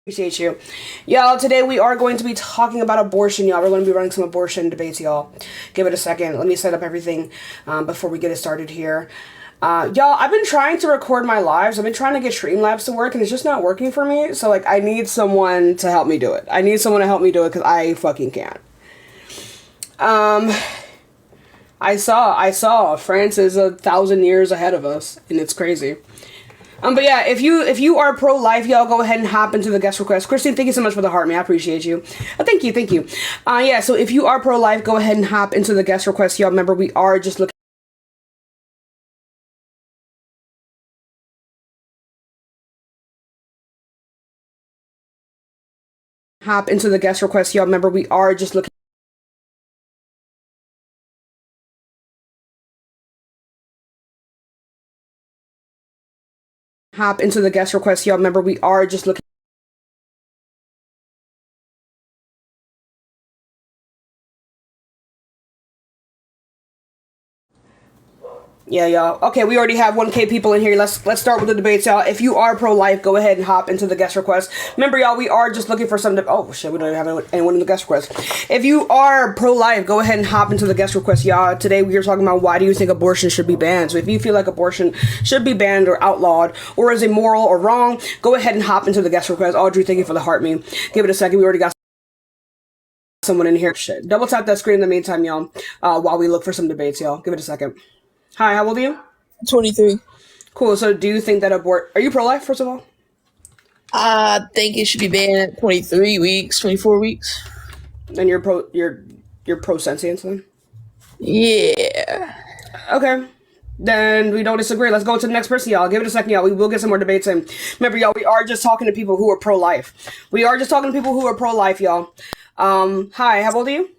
Appreciate you. Y'all, today we are going to be talking about abortion, y'all. We're going to be running some abortion debates, y'all. Give it a second. Let me set up everything before we get it started here. Y'all, I've been trying to record my lives. I've been trying to get Streamlabs to work, and it's just not working for me. So, like, I need someone to help me do it. I need someone to help me do it because I fucking can't. I saw. France is 1,000 years ahead of us, and it's crazy. But yeah, if you are pro-life, y'all go ahead and hop into the guest request. Christine, thank you so much for the heart, man. I appreciate you. Thank you. Yeah, so if you are pro-life, go ahead and hop into the guest request, y'all. Remember, we are just looking. Hop into the guest request, y'all. Remember, we are just looking. Hop into the guest request, y'all. Remember, we are just looking. Yeah, y'all. Okay, we already have 1K people in here. Let's start with the debates, y'all. If you are pro-life, go ahead and hop into the guest request. Remember, y'all, we are just looking for some... Oh, shit, we don't even have anyone in the guest request. If you are pro-life, go ahead and hop into the guest request, y'all. Today, we are talking about why do you think abortion should be banned. So if you feel like abortion should be banned or outlawed or is immoral or wrong, go ahead and hop into the guest request. Audrey, thank you for the heart me. Give it a second. We already got someone in here. Shit. Double tap that screen in the meantime, y'all, while we look for some debates, y'all. Give it a second. Hi, how old are you? 23. Cool. So do you think that are you pro-life, first of all? I think it should be banned at 23 weeks, 24 weeks. And you're pro-sentience then? Yeah. Okay. Then we don't disagree. Let's go to the next person, y'all. Give it a second, y'all. We will get some more debates in. Remember, y'all, we are just talking to people who are pro-life. Y'all. Hi, how old are you?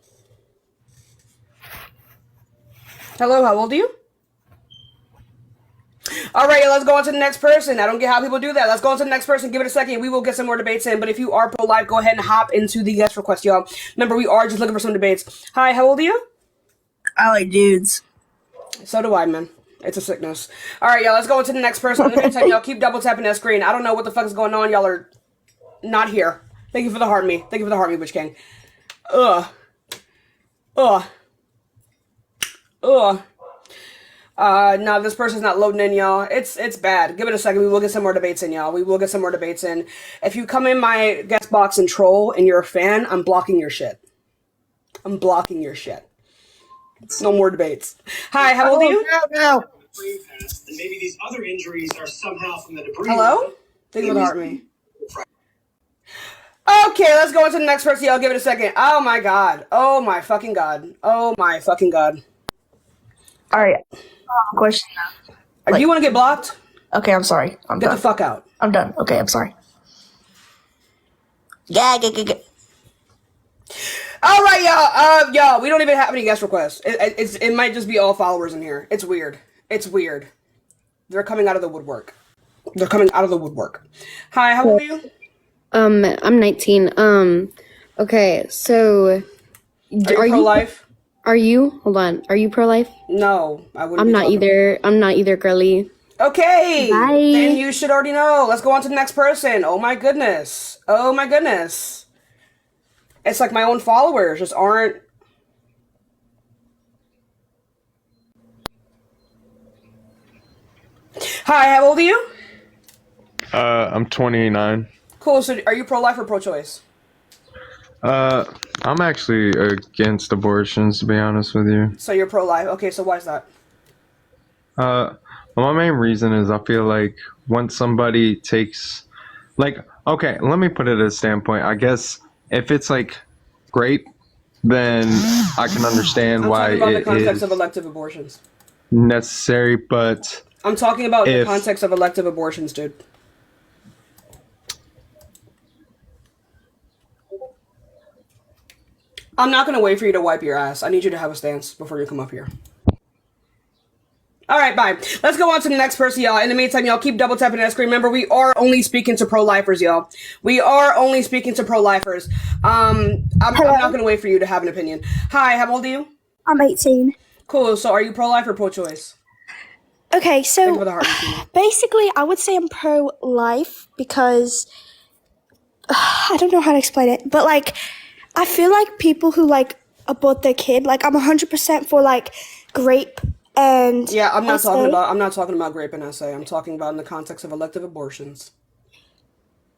Hello, how old are you? All right, let's go on to the next person. I don't get how people do that. Let's go on to the next person. Give it a second. We will get some more debates in. But if you are pro-life, go ahead and hop into the guest request, y'all. Remember, we are just looking for some debates. Hi, how old are you? I like dudes. So do I, man. It's a sickness. All right, y'all, let's go on to the next person. In the meantime, y'all, keep double tapping that screen. I don't know what the fuck is going on. Y'all are not here. Thank you for the heart me. Witch King. Ugh. No, this person's not loading in, y'all. It's bad. Give it a second. We will get some more debates in, y'all. If you come in my guest box and troll and you're a fan, I'm blocking your shit. No more debates. Hi, how old are you? No. Maybe these other injuries are somehow from the debris. Hello? Thank you for the heart me. Okay, let's go on to the next person, y'all. Give it a second. Oh my god. Oh my fucking god. All right. Question. Do you want to get blocked? Okay, I'm sorry. I'm Get done. the fuck out. I'm done. Okay, I'm sorry. Yeah. All right, y'all. Y'all, we don't even have any guest requests. It might just be all followers in here. It's weird. They're coming out of the woodwork. Hi, how old are you? I'm 19. Okay, so Are you pro-life? Are you? Hold on. Are you pro-life? No, I wouldn't. I'm not either. I'm not either, girly. Okay. Bye. Then you should already know. Let's go on to the next person. Oh my goodness. It's like my own followers just aren't. Hi, how old are you? I'm 29. Cool. So are you pro-life or pro-choice? I'm actually against abortions, to be honest with you. So you're pro-life. Okay, so why is that? Well, my main reason is I feel like once somebody takes, like, okay, let me put it as a standpoint. I guess if it's like great, then I can understand why I'm talking about the it context is of elective abortions. necessary, but I'm talking about the context of elective abortions, dude. I'm not gonna wait for you to wipe your ass. I need you to have a stance before you come up here. All right, bye. Let's go on to the next person, y'all. In the meantime, y'all, keep double tapping that screen. Remember, we are only speaking to pro-lifers, y'all. I'm not gonna wait for you to have an opinion. Hi, how old are you? I'm 18. Cool. So, are you pro-life or pro-choice? Okay, Thank you so for the heart, Christina. basically, I would say I'm pro-life because don't know how to explain it, but like, I feel like people who like abort their kid, like I'm 100% for like grape and Yeah, I'm not SA. talking about grape and SA. I'm talking about in the context of elective abortions.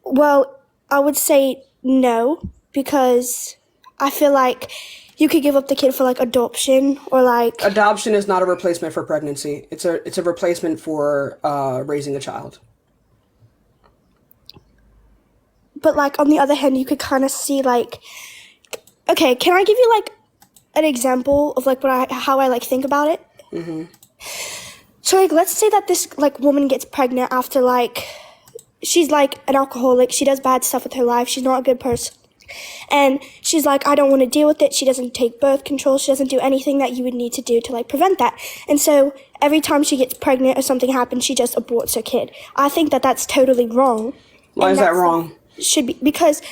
Well, I would say no, because I feel like you could give up the kid for like adoption or like, Adoption is not a replacement for pregnancy. It's a replacement for raising a child. but like on the other hand, you could kind of see like, okay, can I give you like an example of like how I like think about it? Mm-hmm. So like, let's say that this like woman gets pregnant after like, she's like an alcoholic. She does bad stuff with her life. She's not a good person. And she's like, I don't want to deal with it. She doesn't take birth control. She doesn't do anything that you would need to do to like prevent that. And so every time she gets pregnant or something happens, she just aborts her kid. I think that that's totally wrong. Why is that wrong? Should be because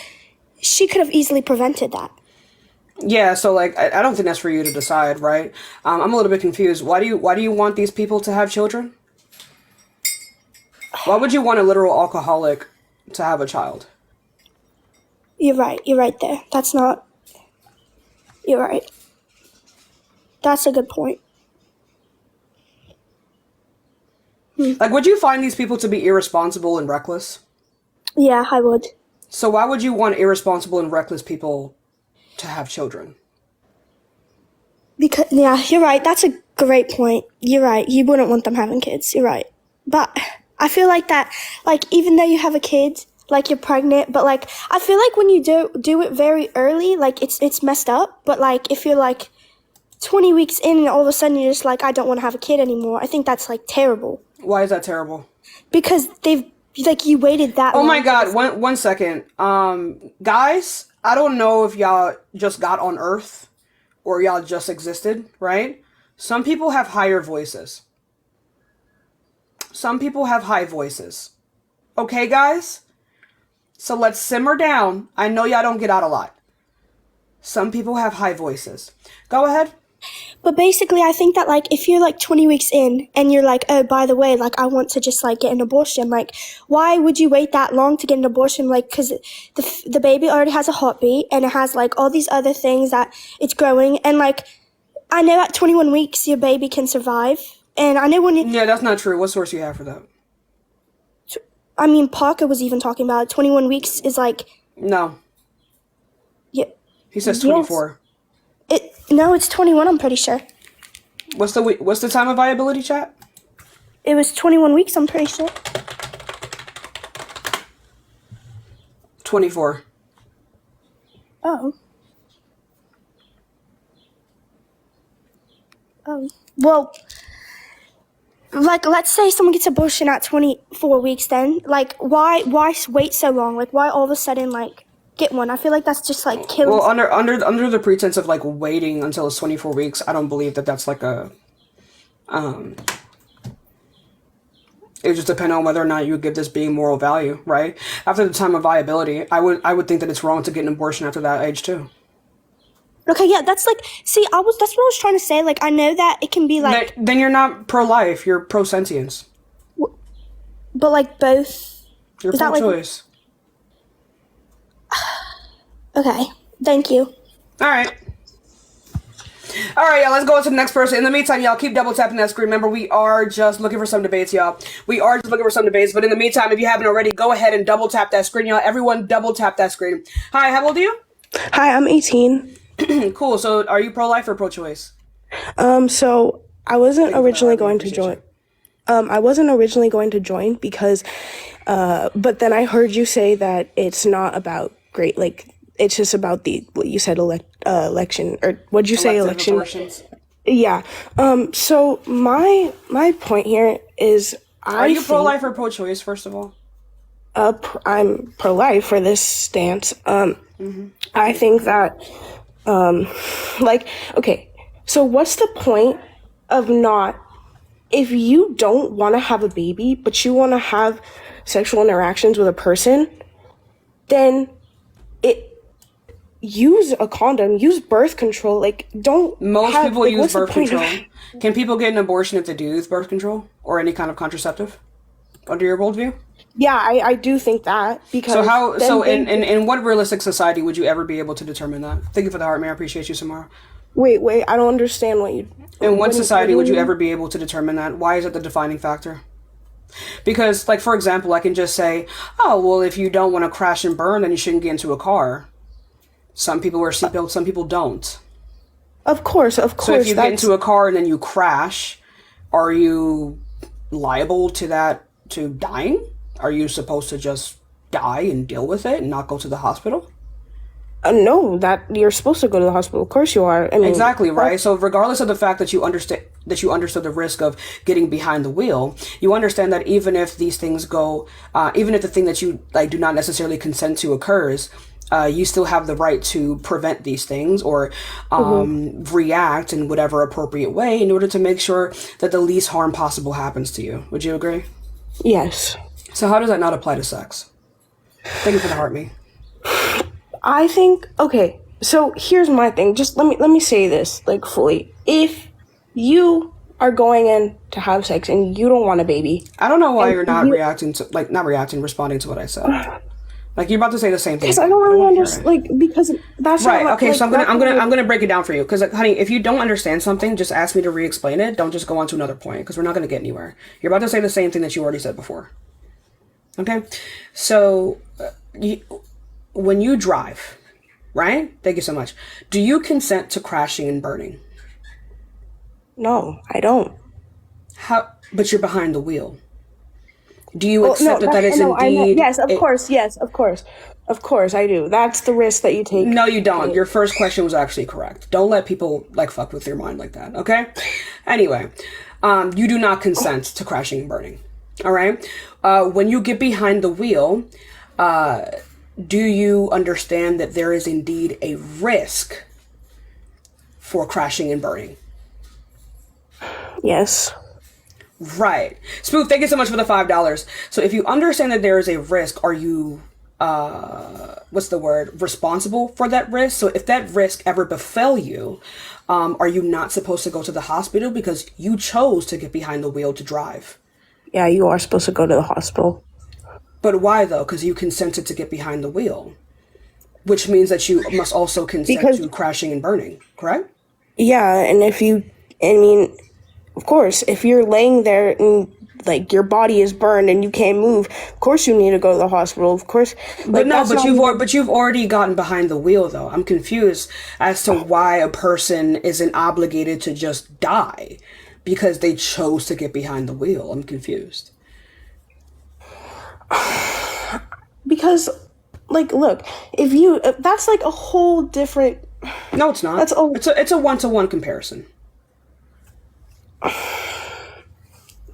she could have easily prevented that. Yeah, so like I don't think that's for you to decide, right? I'm a little bit confused. Why do you want these people to have children? Why would you want a literal alcoholic to have a child? You're right. You're right there. That's not. You're right. That's a good point. Like, would you find these people to be irresponsible and reckless? Yeah, I would. So why would you want irresponsible and reckless people to have children? Because yeah, you're right. That's a great point. You're right. You wouldn't want them having kids. You're right. But I feel like that, like even though you have a kid, like you're pregnant, but like I feel like when you do it very early, like it's messed up. But like if you're like 20 weeks in and all of a sudden you're just like, I don't want to have a kid anymore, I think that's like terrible. Why is that terrible? Because they've like you waited that long. Oh my God! One second, guys. I don't know if y'all just got on Earth or y'all just existed, right? Some people have higher voices. Some people have high voices. Okay, guys? So let's simmer down. I know y'all don't get out a lot. Some people have high voices. Go ahead. But basically, I think that, like, if you're, like, 20 weeks in and you're like, oh, by the way, like, I want to just, like, get an abortion, like, why would you wait that long to get an abortion? Like, because the baby already has a heartbeat and it has, like, all these other things that it's growing. And, like, I know at 21 weeks your baby can survive. And I know when you... Yeah, that's not true. What source do you have for that? I mean, Parker was even talking about it. 21 weeks is, like... No. Yeah. He says 24. No, it's 21, I'm pretty sure. What's the time of viability, chat? It was 21 weeks, I'm pretty sure. 24. Oh. Well, like, let's say someone gets abortion at 24 weeks then. Like, why wait so long? Like, why all of a sudden, like, get one? I feel like that's just, like, killing... Well, under the pretense of, like, waiting until it's 24 weeks, I don't believe that that's, like, a... It would just depend on whether or not you would give this being moral value, right? After the time of viability, I would think that it's wrong to get an abortion after that age, too. Okay, yeah, that's like... See, that's what I was trying to say. Like, I know that it can be, like... Then you're not pro-life, you're pro-sentience. But, like, both... You're Is that, like... pro-choice. Okay, thank you. Alright, y'all, let's go on to the next person. In the meantime, y'all, keep double tapping that screen. Remember, we are just looking for some debates, y'all. We are just looking for some debates, but in the meantime, if you haven't already, go ahead and double tap that screen, y'all. Everyone, double tap that screen. Hi, how old are you? Hi, I'm 18. Cool, so are you pro-life or pro-choice? So I wasn't originally going to join. I wasn't originally going to join because, but then I heard you say that it's not about it's just about what you said, election, or what'd you say, election? Abortions. Yeah. So my point here is, Are you pro-life or pro-choice, first of all? I'm pro-life for this stance. I think that, okay, so what's the point of if you don't want to have a baby, but you want to have sexual interactions with a person, then use a condom, use birth control. Most people use birth control. Can people get an abortion if they do use birth control or any kind of contraceptive under your worldview? Yeah, I do think that because So how? then So they in what realistic society would you ever be able to determine that? Thank you for the heart, man. I appreciate you, Samara. wait, I don't understand what you In what what do society you would you mean? ever be able to determine that? Why is it the defining factor? Because, like, for example, I can just say, oh, well, if you don't want to crash and burn, then you shouldn't get into a car. Some people wear seatbelts, some people don't. Of So if course, you get that's into a car and then you crash, are you liable to that, to dying? Are you supposed to just die and deal with it and not go to the hospital? no, that you're supposed to go to the hospital. Of course you are. I mean, Exactly, right? So regardless of the fact that you understood the risk of getting behind the wheel, you understand that even if these things go, even if the thing that you like do not necessarily consent to occurs, you still have the right to prevent these things or react in whatever appropriate way in order to make sure that the least harm possible happens to you. Would you agree? yes. So how does that not apply to sex? Thank you for the heart, me. I think okay. So here's my thing. Just let me say this like fully. If you are going in to have sex and you don't want a baby, I don't know why and you're not you reacting to not reacting, responding to what I said. Like you're about to say the same thing. because I don't really wanna hear understand it. like because that's Right. not Okay. like So that's not, I'm gonna break it down for you because, honey, if you don't understand something, just ask me to re-explain it. Don't just go on to another point because we're not gonna get anywhere. You're about to say the same thing that you already said before. Okay. So, when you drive, right? Thank you so much. Do you consent to crashing and burning? no, I don't. How? But you're behind the wheel. Do you Oh no, accept that is no, I meant indeed? yes, of course, I do. That's the risk that you take. No, you don't. Your first question was actually correct. Don't let people like fuck with your mind like that. Okay. Anyway, you do not consent to crashing and burning. All right. When you get behind the wheel, do you understand that there is indeed a risk for crashing and burning? Yes. Right. Spoof, thank you so much for the $5. So if you understand that there is a risk, are you what's the word? Responsible for that risk? So if that risk ever befell you, are you not supposed to go to the hospital because you chose to get behind the wheel to drive? Yeah, you are supposed to go to the hospital. But why though? Because you consented to get behind the wheel, which means that you must also consent Because to crashing and burning, correct? yeah, and if you I mean, of course, if you're laying there and like your body is burned and you can't move, of course you need to go to the hospital. Of course, But like no, that's not even, but you've already gotten behind the wheel though. I'm confused as to why a person isn't obligated to just die because they chose to get behind the wheel. I'm confused. because like look, if you that's like a whole different No, it's not. that's a It's a one-to-one comparison.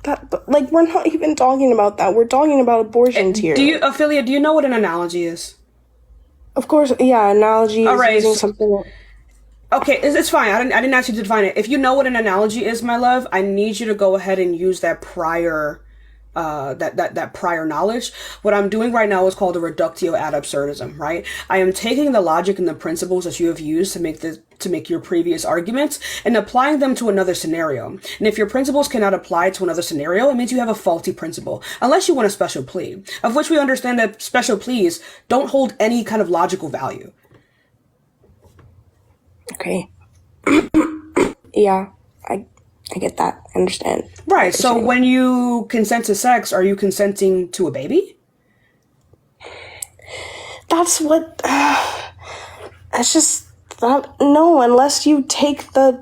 that but, like we're not even talking about that. We're talking about abortions here. Do you, Ophelia, do you know what an analogy is? Of course, yeah, analogy All is right. using something Okay, it's fine. I didn't ask you to define it. If you know what an analogy is, my love, I need you to go ahead and use that prior that prior knowledge. What I'm doing right now is called a reductio ad absurdism, right? I am taking the logic and the principles that you have used to make your previous arguments and applying them to another scenario. And if your principles cannot apply to another scenario, it means you have a faulty principle, unless you want a special plea, of which we understand that special pleas don't hold any kind of logical value. okay. Yeah, I get that. I understand. Right. So when you consent to sex, are you consenting to a baby? That's what. That's just that. No, unless you take the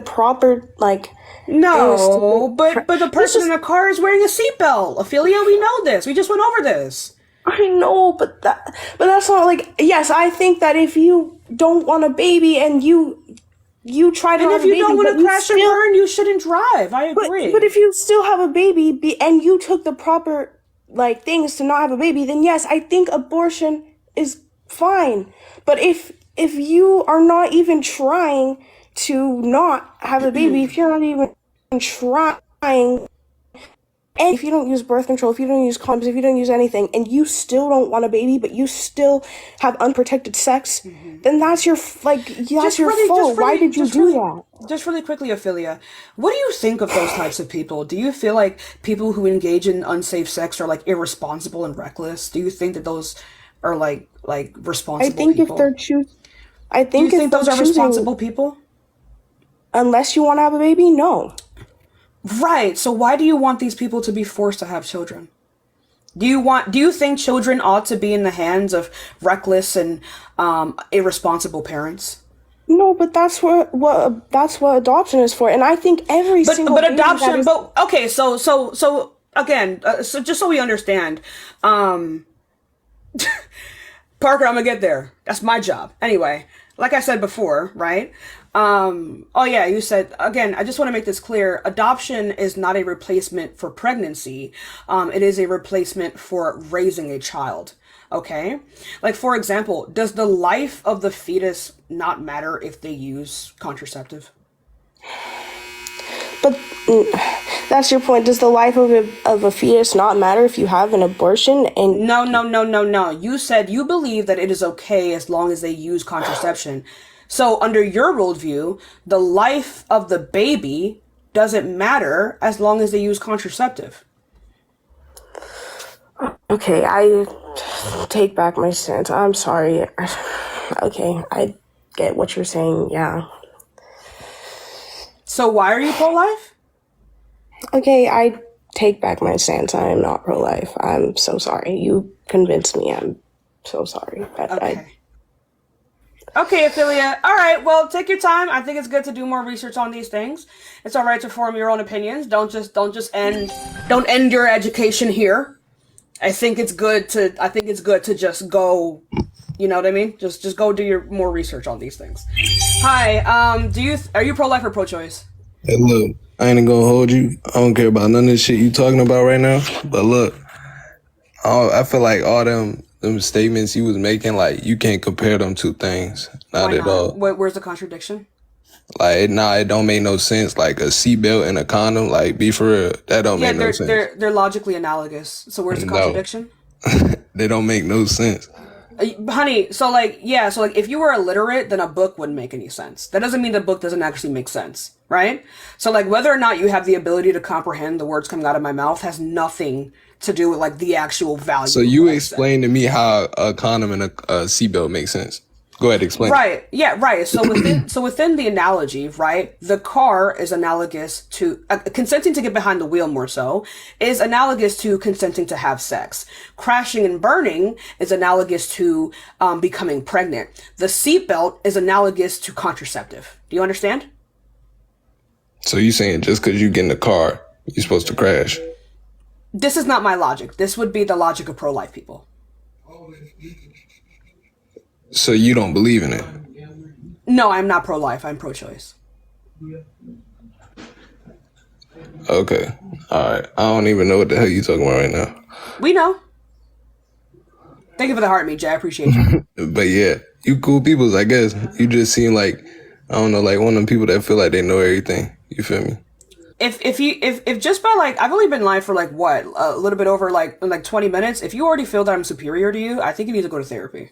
proper like. No, but the Let's person just- in the car is wearing a seatbelt. Ophelia, we know this. We just went over this. I know, but that's not like. Yes, I think that if you don't want a baby and you try to And have if a you baby, don't want but to you crash and still- burn, you shouldn't drive. I agree. But if you still have a baby and you took the proper like things to not have a baby, then yes, I think abortion is fine. But if you are not even trying to not have a baby, if you're not even trying And if you don't use birth control, if you don't use condoms, if you don't use anything, and you still don't want a baby, but you still have unprotected sex, then that's your fault. Why did you do that? Just really quickly, Ophelia, what do you think of those types of people? Do you feel like people who engage in unsafe sex are like irresponsible and reckless? Do you think that those are like responsible I think people? if they're choosing, Do you think those are responsible people? Unless you want to have a baby, no. Right. So why do you want these people to be forced to have children? Do you think children ought to be in the hands of reckless and irresponsible parents? No, but that's what adoption is for, and I think But adoption. But okay, so again, so just so we understand, Parker, I'm gonna get there. That's my job. Anyway, like I said before, right? Oh yeah, you said, again, I just want to make this clear. Adoption is not a replacement for pregnancy. It is a replacement for raising a child. Okay? Like, for example, does the life of the fetus not matter if they use contraceptive? But that's your point. Does the life of a fetus not matter if you have an abortion? And No. You said you believe that it is okay as long as they use contraception. So under your worldview, the life of the baby doesn't matter as long as they use contraceptive. Okay, I take back my stance. I'm sorry. Okay, I get what you're saying. Yeah. So why are you pro-life? Okay, I take back my stance. I am not pro-life. I'm so sorry. You convinced me. I'm so sorry. Okay, Ophelia. All right, well, take your time. I think it's good to do more research on these things. It's all right to form your own opinions. Don't end your education here. I think it's good to just go, you know what I mean? Just go do your more research on these things. Hi, are you pro-life or pro-choice? Hey, look, I ain't gonna hold you. I don't care about none of this shit you talking about right now. But look, I feel like all them statements you was making, like, you can't compare them two things. Not at all. Where's the contradiction? Like, it don't make no sense. Like, a seatbelt and a condom, like, be for real. That don't make no sense. They're logically analogous. So where's the contradiction? They don't make no sense. Honey, so if you were illiterate, then a book wouldn't make any sense. That doesn't mean the book doesn't actually make sense, right? So, like, whether or not you have the ability to comprehend the words coming out of my mouth has nothing to do with, like, the actual value. So you explain to me how a condom and a seatbelt make sense. Go ahead, explain. Right. Yeah, right. So within the analogy, right, the car is analogous to consenting to get behind the wheel, more so, is analogous to consenting to have sex. Crashing and burning is analogous to becoming pregnant. The seatbelt is analogous to contraceptive. Do you understand? So you saying just because you get in the car, you're supposed to crash? This is not my logic. This would be the logic of pro-life people. So you don't believe in it? No, I'm not pro-life. I'm pro-choice. Okay. All right. I don't even know what the hell you talking about right now. We know. Thank you for the heart, Jay. I appreciate you. But yeah, you cool peoples, I guess. You just seem like, I don't know, like one of them people that feel like they know everything. You feel me? If just by, like, I've only been live for, like, what, a little bit over like 20 minutes. If you already feel that I'm superior to you, I think you need to go to therapy.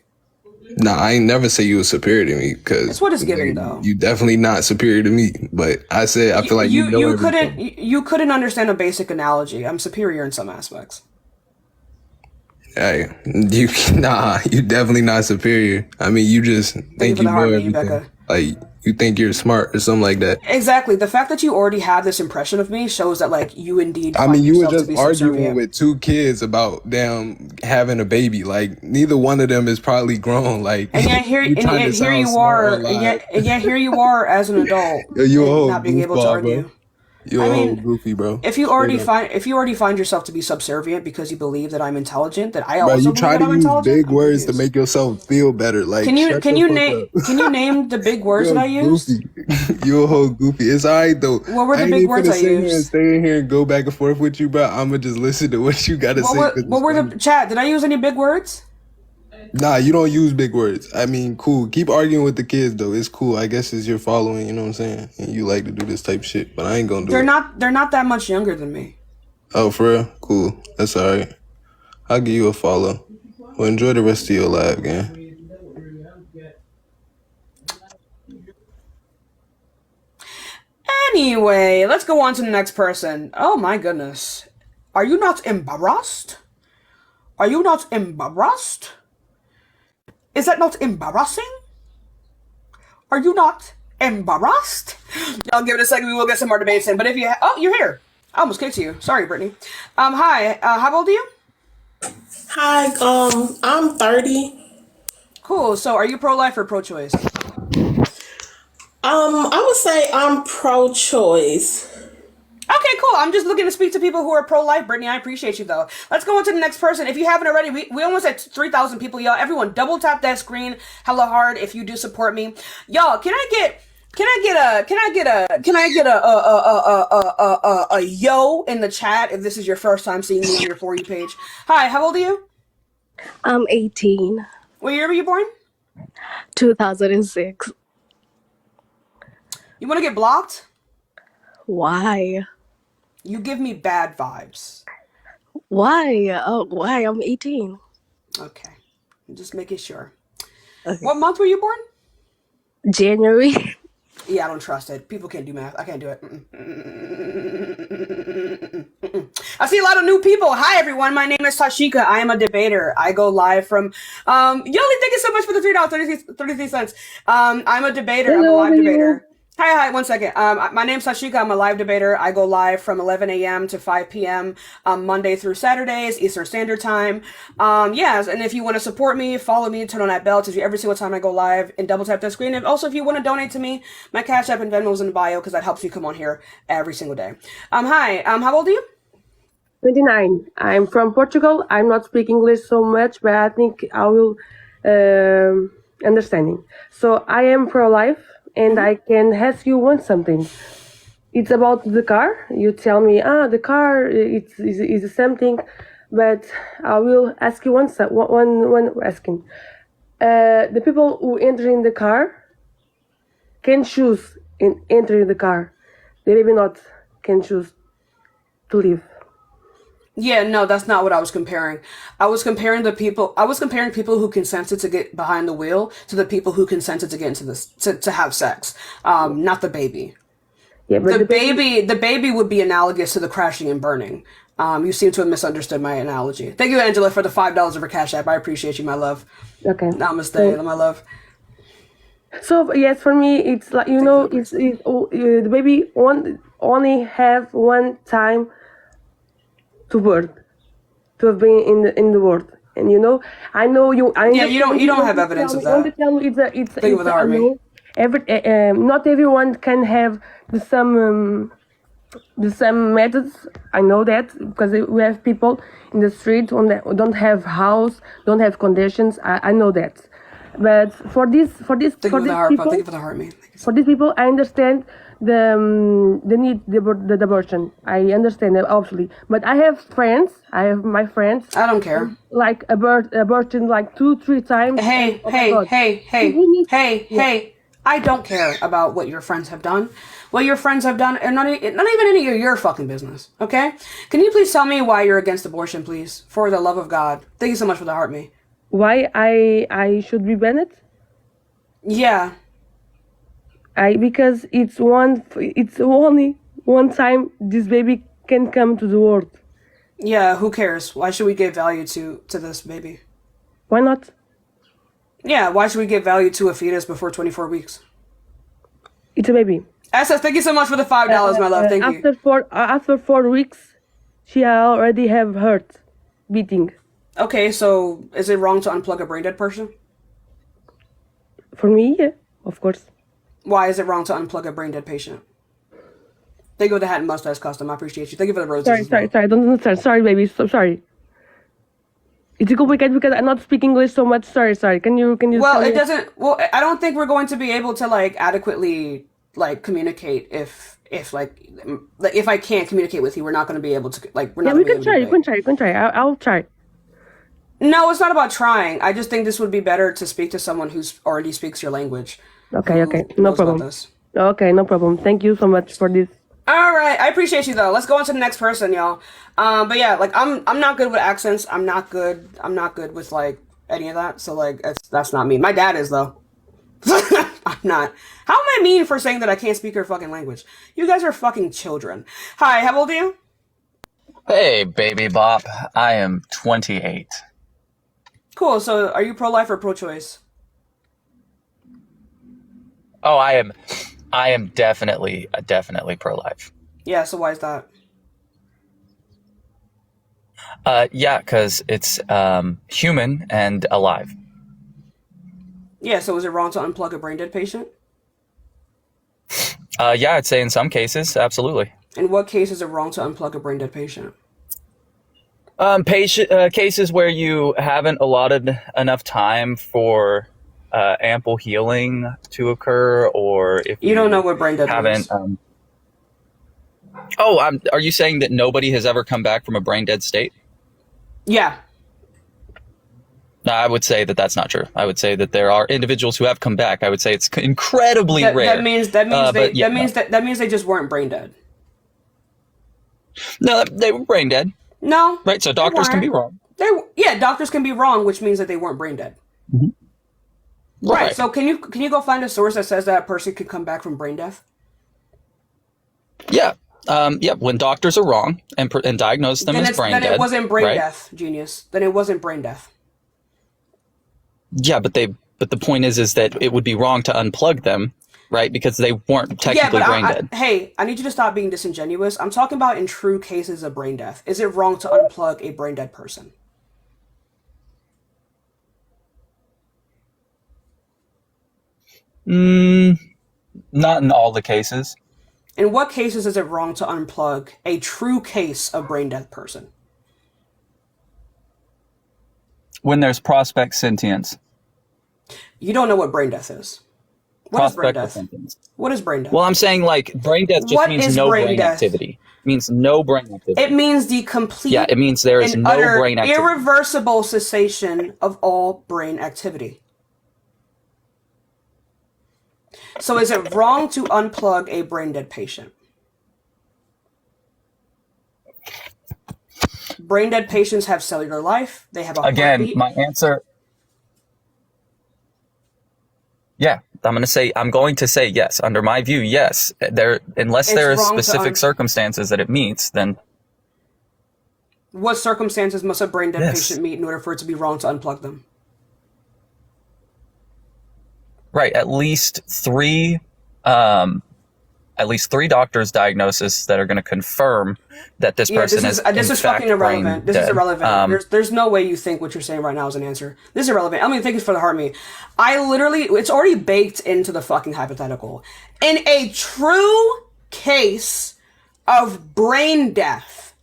Nah, I ain't never say you was superior to me, because that's what it's giving, though. You definitely not superior to me, but I said I feel like you know everything. You couldn't understand a basic analogy. I'm superior in some aspects. Hey, you definitely not superior. I mean, you just think you know everything. Like, you think you're smart or something like that. Exactly. The fact that you already have this impression of me shows that, like, you indeed. I mean, you were just arguing with two kids about them having a baby. Like, neither one of them is probably grown. Like, and yet here you are as an adult, not being able to argue. Bro. You're a whole goofy, bro. If you already find yourself to be subservient because you believe that I'm intelligent, that I also believe that I'm intelligent. You try to use big words to make yourself feel better. Like, can you name the big words that I used? You're a whole goofy. It's alright though. What were the big words I used? Stay in here and go back and forth with you, bro. I'ma just listen to what you gotta say. What were the chat? Did I use any big words? Nah, you don't use big words. I mean, cool. Keep arguing with the kids though. It's cool. I guess it's your following, you know what I'm saying? And you like to do this type of shit, but I ain't gonna do it. They're not that much younger than me. Oh, for real? Cool. That's all right. I'll give you a follow. Well, enjoy the rest of your live, gang. Anyway, let's go on to the next person. Oh my goodness. Are you not embarrassed? Are you not embarrassed? Is that not embarrassing? Are you not embarrassed? Y'all give it a second. We will get some more debates in. But if you, oh, you're here. I almost kicked you. Sorry, Brittany. Hi. How old are you? Hi, I'm 30. Cool. So, are you pro-life or pro-choice? I would say I'm pro-choice. Okay, cool. I'm just looking to speak to people who are pro-life, Brittany. I appreciate you, though. Let's go on to the next person. If you haven't already, we almost at 3,000 people, y'all. Everyone, double tap that screen hella hard if you do support me, y'all. Can I get a yo in the chat if this is your first time seeing me on your For You page? Hi, how old are you? I'm 18. What year were you born? 2006. You want to get blocked? Why? You give me bad vibes. Why? Oh, why? I'm 18. Okay, I'm just making sure. Okay. What month were you born? January. Yeah, I don't trust it. People can't do math. I can't do it. I see a lot of new people. Hi, everyone. My name is Tashika. I am a debater. I go live from... Yoli, thank you so much for the $3, 33 cents. I'm a debater. Hello, I'm a live how are debater. you? Hi, 1 second. My name's Tashika. I'm a live debater. I go live from 11 a.m. to 5 p.m. Monday through Saturdays, Eastern Standard Time. Yes, and if you want to support me, follow me, turn on that bell to see every single time I go live, and double tap that screen. And also, if you want to donate to me, my Cash App and Venmo is in the bio because that helps me come on here every single day. Hi, how old are you? 29. I'm from Portugal. I'm not speaking English so much, but I think I will understanding. So I am pro-life, and I can ask you something. It's about the car. You tell me, the car is something, but I will ask you one asking. The people who enter in the car can choose in entering the car. They maybe not can choose to leave. Yeah, no, that's not what I was comparing. I was comparing people who consented to get behind the wheel to the people who consented to get into this to have sex. Not the baby. Yeah, but The baby would be analogous to the crashing and burning. You seem to have misunderstood my analogy. Thank you, Angela, for the $5 over Cash App. I appreciate you, my love. Okay. Namaste, my love. So yes, for me, it's like the baby only have one time to birth, to have been in the world, and I know you. You don't have evidence of that. Want to tell me it's Think of it hard, me. Not everyone can have the same methods. I know that because we have people in the street who don't have house, don't have conditions. I know that. But for these people, I understand the need the abortion. I understand that obviously, but I have my friends. I don't care. Like abortion like 2-3 times. Hey! I don't care about what your friends have done. What your friends have done, and not even any of your fucking business. Okay? Can you please tell me why you're against abortion, please? For the love of God. Thank you so much for the heart, me. Why I should be banned? Yeah. Because it's only one time this baby can come to the world. Yeah, who cares? Why should we give value to this baby? Why not? Yeah, why should we give value to a fetus before 24 weeks? It's a baby. SS, thank you so much for the $5, my love. Thank you. After 4 weeks, she already have heart beating. Okay, so is it wrong to unplug a brain dead person? For me, yeah, of course. Why is it wrong to unplug a brain dead patient? Thank you for the hat and mustache custom. I appreciate you. Thank you for the roses. Sorry. Don't understand. Sorry, baby. So sorry. It's complicated because I'm not speaking English so much. Sorry. Can you? Well, it doesn't. Well, I don't think we're going to be able to adequately communicate if I can't communicate with you, we're not going to be able to we're not. Yeah, we can try. You can try. I'll try. No, it's not about trying. I just think this would be better to speak to someone who's already speaks your language. Okay. No problem. Okay, no problem. Thank you so much for this. All right, I appreciate you though. Let's go on to the next person, y'all. But yeah, like I'm not good with accents. I'm not good. I'm not good with like any of that. So like that's not me. My dad is though. I'm not. How am I mean for saying that I can't speak your fucking language? You guys are fucking children. Hi, how old are you? Hey, baby bop. I am 28. Cool. So are you pro-life or pro-choice? Oh, I am definitely pro-life. Yeah. So why is that? Yeah, because it's human and alive. Yeah. So is it wrong to unplug a brain dead patient? Yeah, I'd say in some cases, absolutely. In what case is it wrong to unplug a brain dead patient? Cases where you haven't allotted enough time for ample healing to occur, or if you don't know what brain dead haven't. means. Are you saying that nobody has ever come back from a brain dead state? Yeah. No, I would say that that's not true. I would say that there are individuals who have come back. I would say it's incredibly rare. That means they just weren't brain dead. No, they were brain dead. No. Right, so doctors can be wrong. Doctors can be wrong, which means that they weren't brain dead. Mm-hmm. Right. So can you go find a source that says that a person could come back from brain death? Yeah. When doctors are wrong and diagnose them as brain dead. Then it wasn't brain right? death, genius. Then it wasn't brain death. Yeah, but the point is that it would be wrong to unplug them, right? Because they weren't technically brain dead. Hey, I need you to stop being disingenuous. I'm talking about in true cases of brain death. Is it wrong to unplug a brain dead person? Not in all the cases. In what cases is it wrong to unplug a true case of brain dead person? When there's prospect sentience. You don't know what brain death is. What is brain death? What is brain death? Well, I'm saying like brain death just means no brain activity. It means no brain activity. It means the complete. Yeah, it means there is no brain activity. Irreversible cessation of all brain activity. So is it wrong to unplug a brain dead patient? Brain dead patients have cellular life. They have a heartbeat. My answer. Yeah, I'm going to say yes. Under my view, yes. Unless there are specific circumstances that it meets, then. What circumstances must a brain dead patient meet in order for it to be wrong to unplug them? Right, at least three doctors' diagnosis that are going to confirm that this person is this is fucking irrelevant. This is irrelevant. There's no way you think what you're saying right now is an answer. This is irrelevant. I don't even think it's for the heart me. It's already baked into the fucking hypothetical. In a true case of brain death,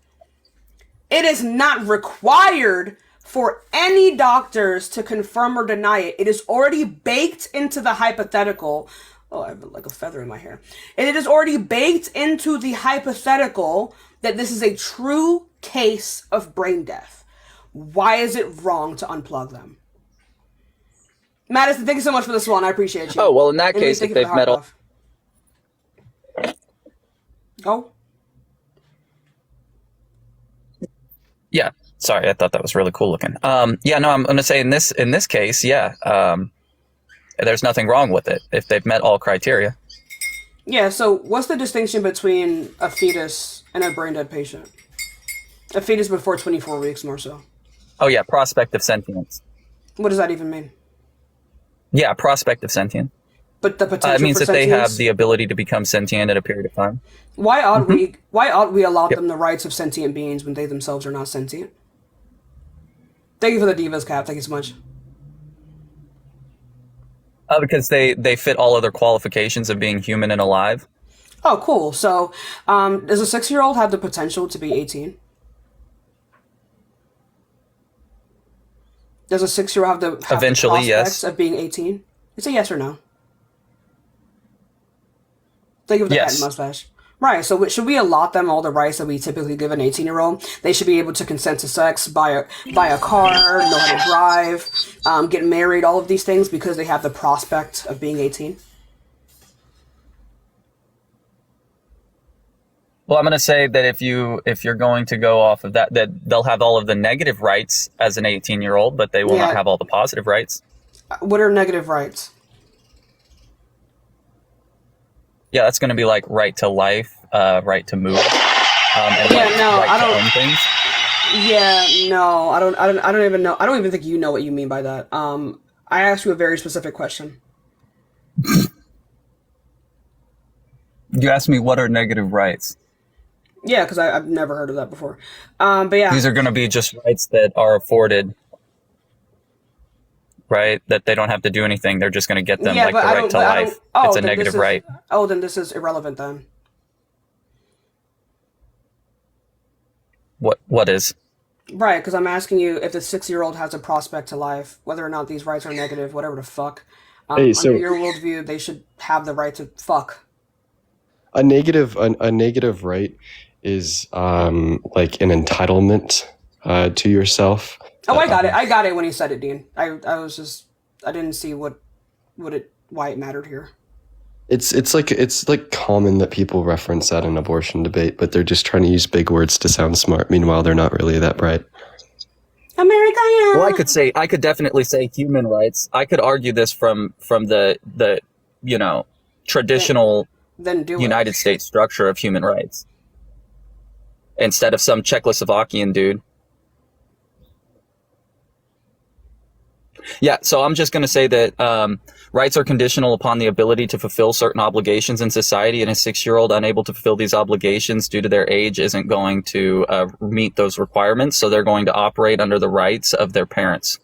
it is not required for any doctors to confirm or deny it. It is already baked into the hypothetical. Oh, I have like a feather in my hair. And it is already baked into the hypothetical that this is a true case of brain death. Why is it wrong to unplug them? Madison, thank you so much for this one. I appreciate you. Oh, well, in that case, if they've met all... Oh? Yeah. Sorry, I thought that was really cool looking. I'm going to say in this case, there's nothing wrong with it if they've met all criteria. Yeah, so what's the distinction between a fetus and a brain dead patient? A fetus before 24 weeks, more so. Oh, yeah, prospective sentience. What does that even mean? Yeah, prospective sentience. But the potential it means for that sentience? They have the ability to become sentient at a period of time. Why ought we allow them the rights of sentient beings when they themselves are not sentient? Thank you for the Divas cap. Thank you so much. Because they fit all other qualifications of being human and alive. Oh, cool. So, does a 6-year-old have the potential to be 18? Does a 6-year-old have the prospects of being 18? It's a yes or no. Thank you for the hat and mustache. Right, so should we allot them all the rights that we typically give an 18-year-old? They should be able to consent to sex, buy a car, know how to drive, get married, all of these things because they have the prospect of being 18? Well, I'm going to say that if you're going to go off of that they'll have all of the negative rights as an 18-year-old, but they will not have all the positive rights. What are negative rights? Yeah, that's going to be like right to life, right to move, and I to own things. Yeah, no, I don't even know. I don't even think you know what you mean by that. I asked you a very specific question. You asked me what are negative rights. Yeah, because I've never heard of that before. But yeah, these are going to be just rights that are afforded, right? That they don't have to do anything. They're just going to get them, like the right to life. It's a negative right. Oh, then this is irrelevant then. What is? Right, because I'm asking you if the 6-year-old has a prospect to life, whether or not these rights are negative, whatever the fuck. Under your worldview, they should have the right to fuck. A negative right is like an entitlement to yourself. Oh, I got it. I got it when he said it, Dean. I didn't see why it mattered here. It's like common that people reference that in abortion debate, but they're just trying to use big words to sound smart. Meanwhile, they're not really that bright. America, yeah. Well, I could definitely say human rights. I could argue this from the traditional United States structure of human rights, instead of some Czechoslovakian dude. Yeah, so I'm just going to say that rights are conditional upon the ability to fulfill certain obligations in society, and a 6-year-old unable to fulfill these obligations due to their age isn't going to meet those requirements, so they're going to operate under the rights of their parents.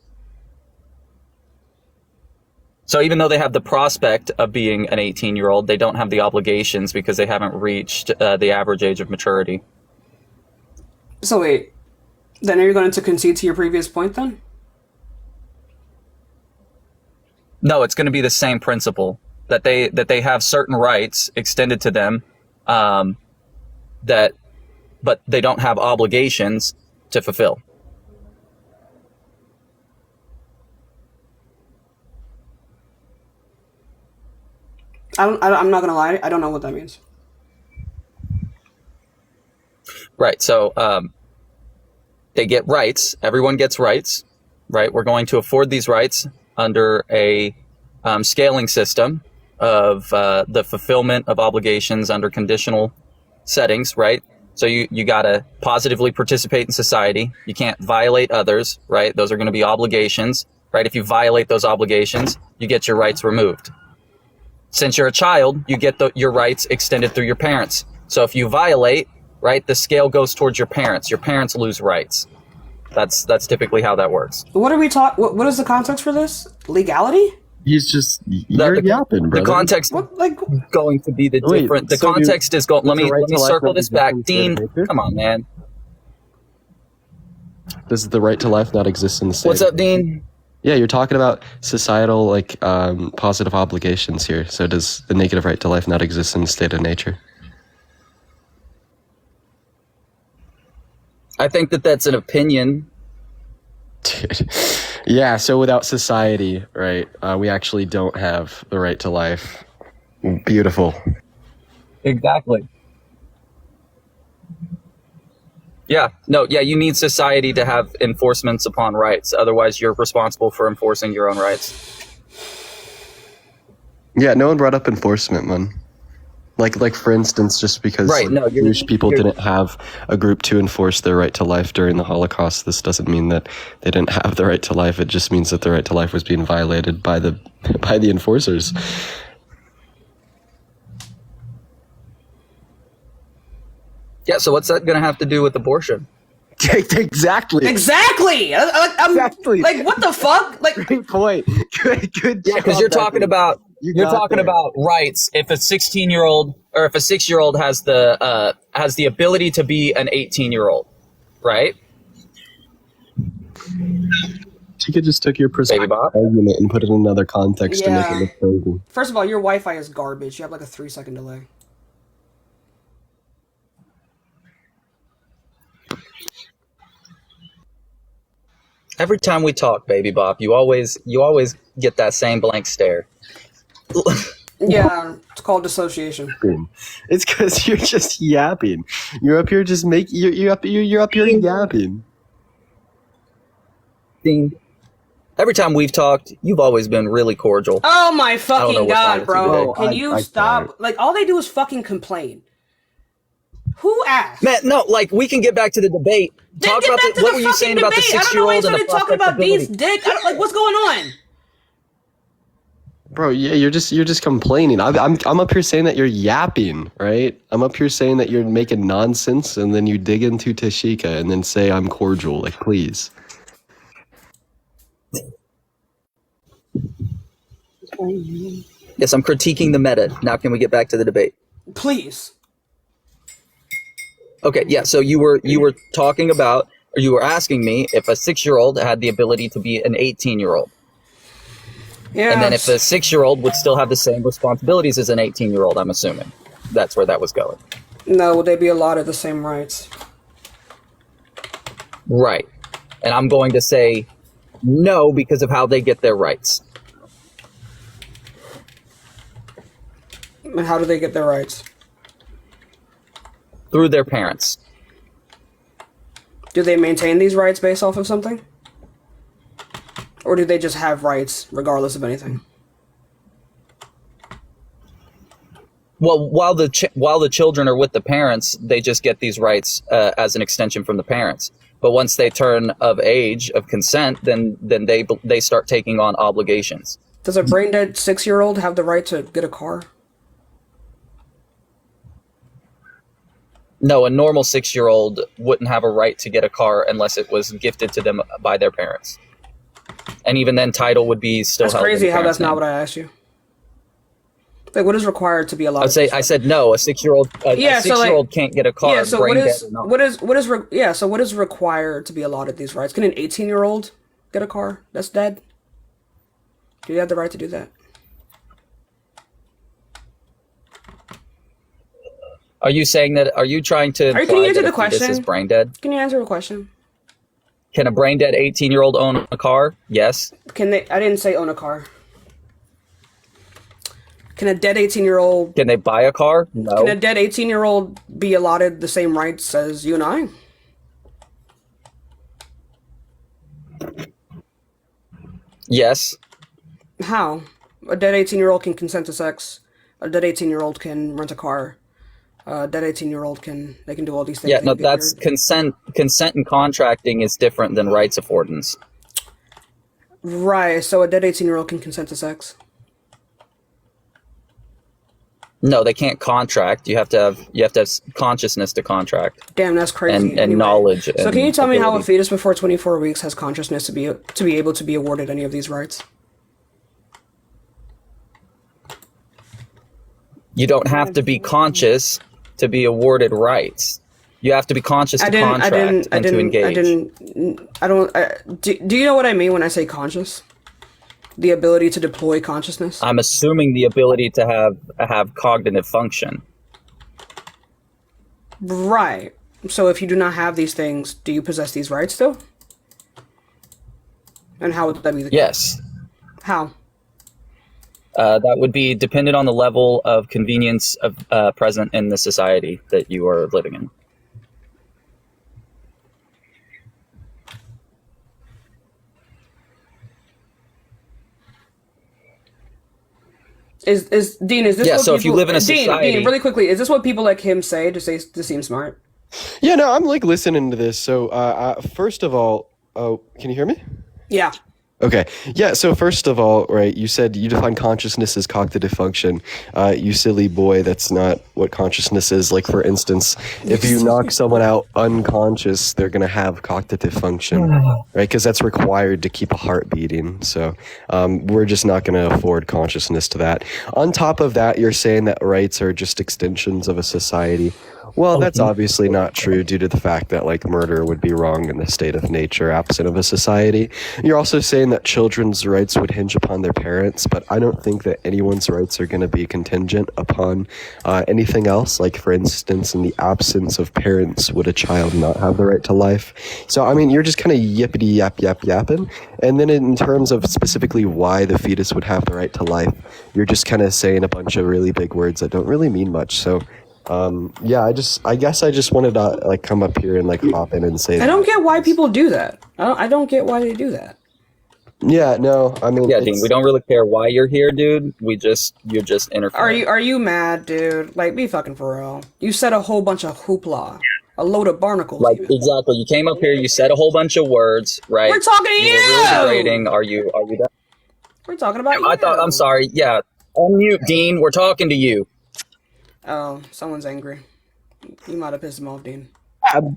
So even though they have the prospect of being an 18-year-old, they don't have the obligations because they haven't reached the average age of maturity. So wait, then are you going to concede to your previous point then? No, it's going to be the same principle that they have certain rights extended to them, but they don't have obligations to fulfill. I'm not gonna lie, I don't know what that means. Right. So they get rights. Everyone gets rights. Right. We're going to afford these rights under a scaling system of the fulfillment of obligations under conditional settings, right? So you got to positively participate in society. You can't violate others, right? Those are going to be obligations, right? If you violate those obligations, you get your rights removed. Since you're a child, you get your rights extended through your parents. So if you violate, right, the scale goes towards your parents. Your parents lose rights. That's typically how that works. What are we talking? What is the context for this? Legality? You're yapping, brother. The context going to be the different. The context is going. Let me circle this back, Dean. Come on, man. Does the right to life not exist in the state? What's up, Dean? Yeah, you're talking about societal positive obligations here. So does the negative right to life not exist in the state of nature? I think that's an opinion. Dude. Yeah, so without society, right, we actually don't have the right to life. Beautiful. Exactly. Yeah, you need society to have enforcements upon rights. Otherwise, you're responsible for enforcing your own rights. Yeah, no one brought up enforcement, man. Like for instance, just because Jewish people didn't have a group to enforce their right to life during the Holocaust, this doesn't mean that they didn't have the right to life. It just means that the right to life was being violated by the enforcers. Yeah, so what's that going to have to do with abortion? Exactly. Exactly. Like, what the fuck? Like, great point. Good. Yeah, because you're talking about about rights. If a 16-year-old or if a 6-year-old has the ability to be an 18-year-old, right? Tashika just took your argument and put it in another context to make it look crazy. First of all, your Wi-Fi is garbage. You have like a 3-second delay. Every time we talk, Baby Bop, you always get that same blank stare. Yeah, it's called dissociation. It's because you're just yapping. You're up here just you're up here yapping. Every time we've talked, you've always been really cordial. Oh my fucking god, bro! Well, Can you stop? Like, all they do is fucking complain. Who asked? Man, no, like, we can get back to the debate. Talk about what were you saying about the 6-year-old and the talking about Dean's dick? Like, what's going on? Bro, yeah, you're just complaining. I'm up here saying that you're yapping, right? I'm up here saying that you're making nonsense, and then you dig into Tashika and then say I'm cordial. Like, please. Yes, I'm critiquing the meta. Now can we get back to the debate? Please. Okay, yeah, so you were talking about, or you were asking me if a 6-year-old had the ability to be an 18-year-old. Yeah. And then if the 6-year-old would still have the same responsibilities as an 18-year-old, I'm assuming. That's where that was going. No, would they be allotted the same rights? Right. And I'm going to say no because of how they get their rights. And how do they get their rights? Through their parents. Do they maintain these rights based off of something? Or do they just have rights regardless of anything? Well, while the children are with the parents, they just get these rights as an extension from the parents. But once they turn of age, of consent, then they start taking on obligations. Does a brain dead 6-year-old have the right to get a car? No, a normal 6-year-old wouldn't have a right to get a car unless it was gifted to them by their parents. And even then, title would be still That's held in crazy the how parents' that's not name. what I asked you. Like, what is required to be allowed? I said no. A 6-year-old, a 6-year-old can't get a car. Yeah, so what is required to be allotted these rights? Can an 18-year-old get a car that's dead? Do you have the right to do that? Are you saying that? Are you trying to? Can you answer the This question? is brain dead. Can you answer the question? Can a brain dead 18-year-old own a car? Yes. Can they? I didn't say own a car. Can a dead 18-year-old? Can they buy a car? No. Can a dead 18-year-old be allotted the same rights as you and I? Yes. How? A dead 18-year-old can consent to sex. A dead 18-year-old can rent a car. A dead 18-year-old can do all these things. Yeah, no, that's consent. Consent and contracting is different than rights affordance. Right. So a dead 18-year-old can consent to sex. No, they can't contract. You have to have consciousness to contract. Damn, that's crazy. And knowledge. So can you tell me how a fetus before 24 weeks has consciousness to be able to be awarded any of these rights? You don't have to be conscious to be awarded rights. You have to be conscious to contract and to engage. Do you know what I mean when I say conscious? The ability to deploy consciousness? I'm assuming the ability to have cognitive function. Right. So if you do not have these things, do you possess these rights still? And how would that be the case? Yes. How? That would be dependent on the level of convenience of present in the society that you are living in. Is Dean? Is this? Yeah. What so people, if you live in a society, Dean, really quickly, is this what people like him say to seem smart? Yeah, no, I'm like listening to this. So, first of all, can you hear me? Yeah. Okay. Yeah. So first of all, right, you said you define consciousness as cognitive function. You silly boy, that's not what consciousness is. Like, for instance, if you knock someone out unconscious, they're going to have cognitive function, right? Because that's required to keep a heart beating. So we're just not going to afford consciousness to that. On top of that, you're saying that rights are just extensions of a society. Well, that's obviously not true due to the fact that, like, murder would be wrong in the state of nature absent of a society. You're also saying saying that children's rights would hinge upon their parents, but I don't think that anyone's rights are going to be contingent upon anything else. Like, for instance, in the absence of parents, would a child not have the right to life? So, I mean, you're just kind of yippity yapping. And then in terms of specifically why the fetus would have the right to life, you're just kind of saying a bunch of really big words that don't really mean much. So, yeah, I guess I just wanted to like come up here and like hop in and say that. I don't get why people do that. I don't get why they do that. Yeah, no, I mean, Yeah, Dean, we don't really care why you're here, dude. You're just interfering. Are you mad, dude? Like, be fucking for real. You said a whole bunch of hoopla, a load of barnacles. Like, even. exactly. You came up here, you said a whole bunch of words, right? We're talking to you. Were really degrading. Are you done? We're talking about you. I'm sorry. Yeah, unmute, Dean. We're talking to you. Oh, someone's angry. You might have pissed him off, Dean.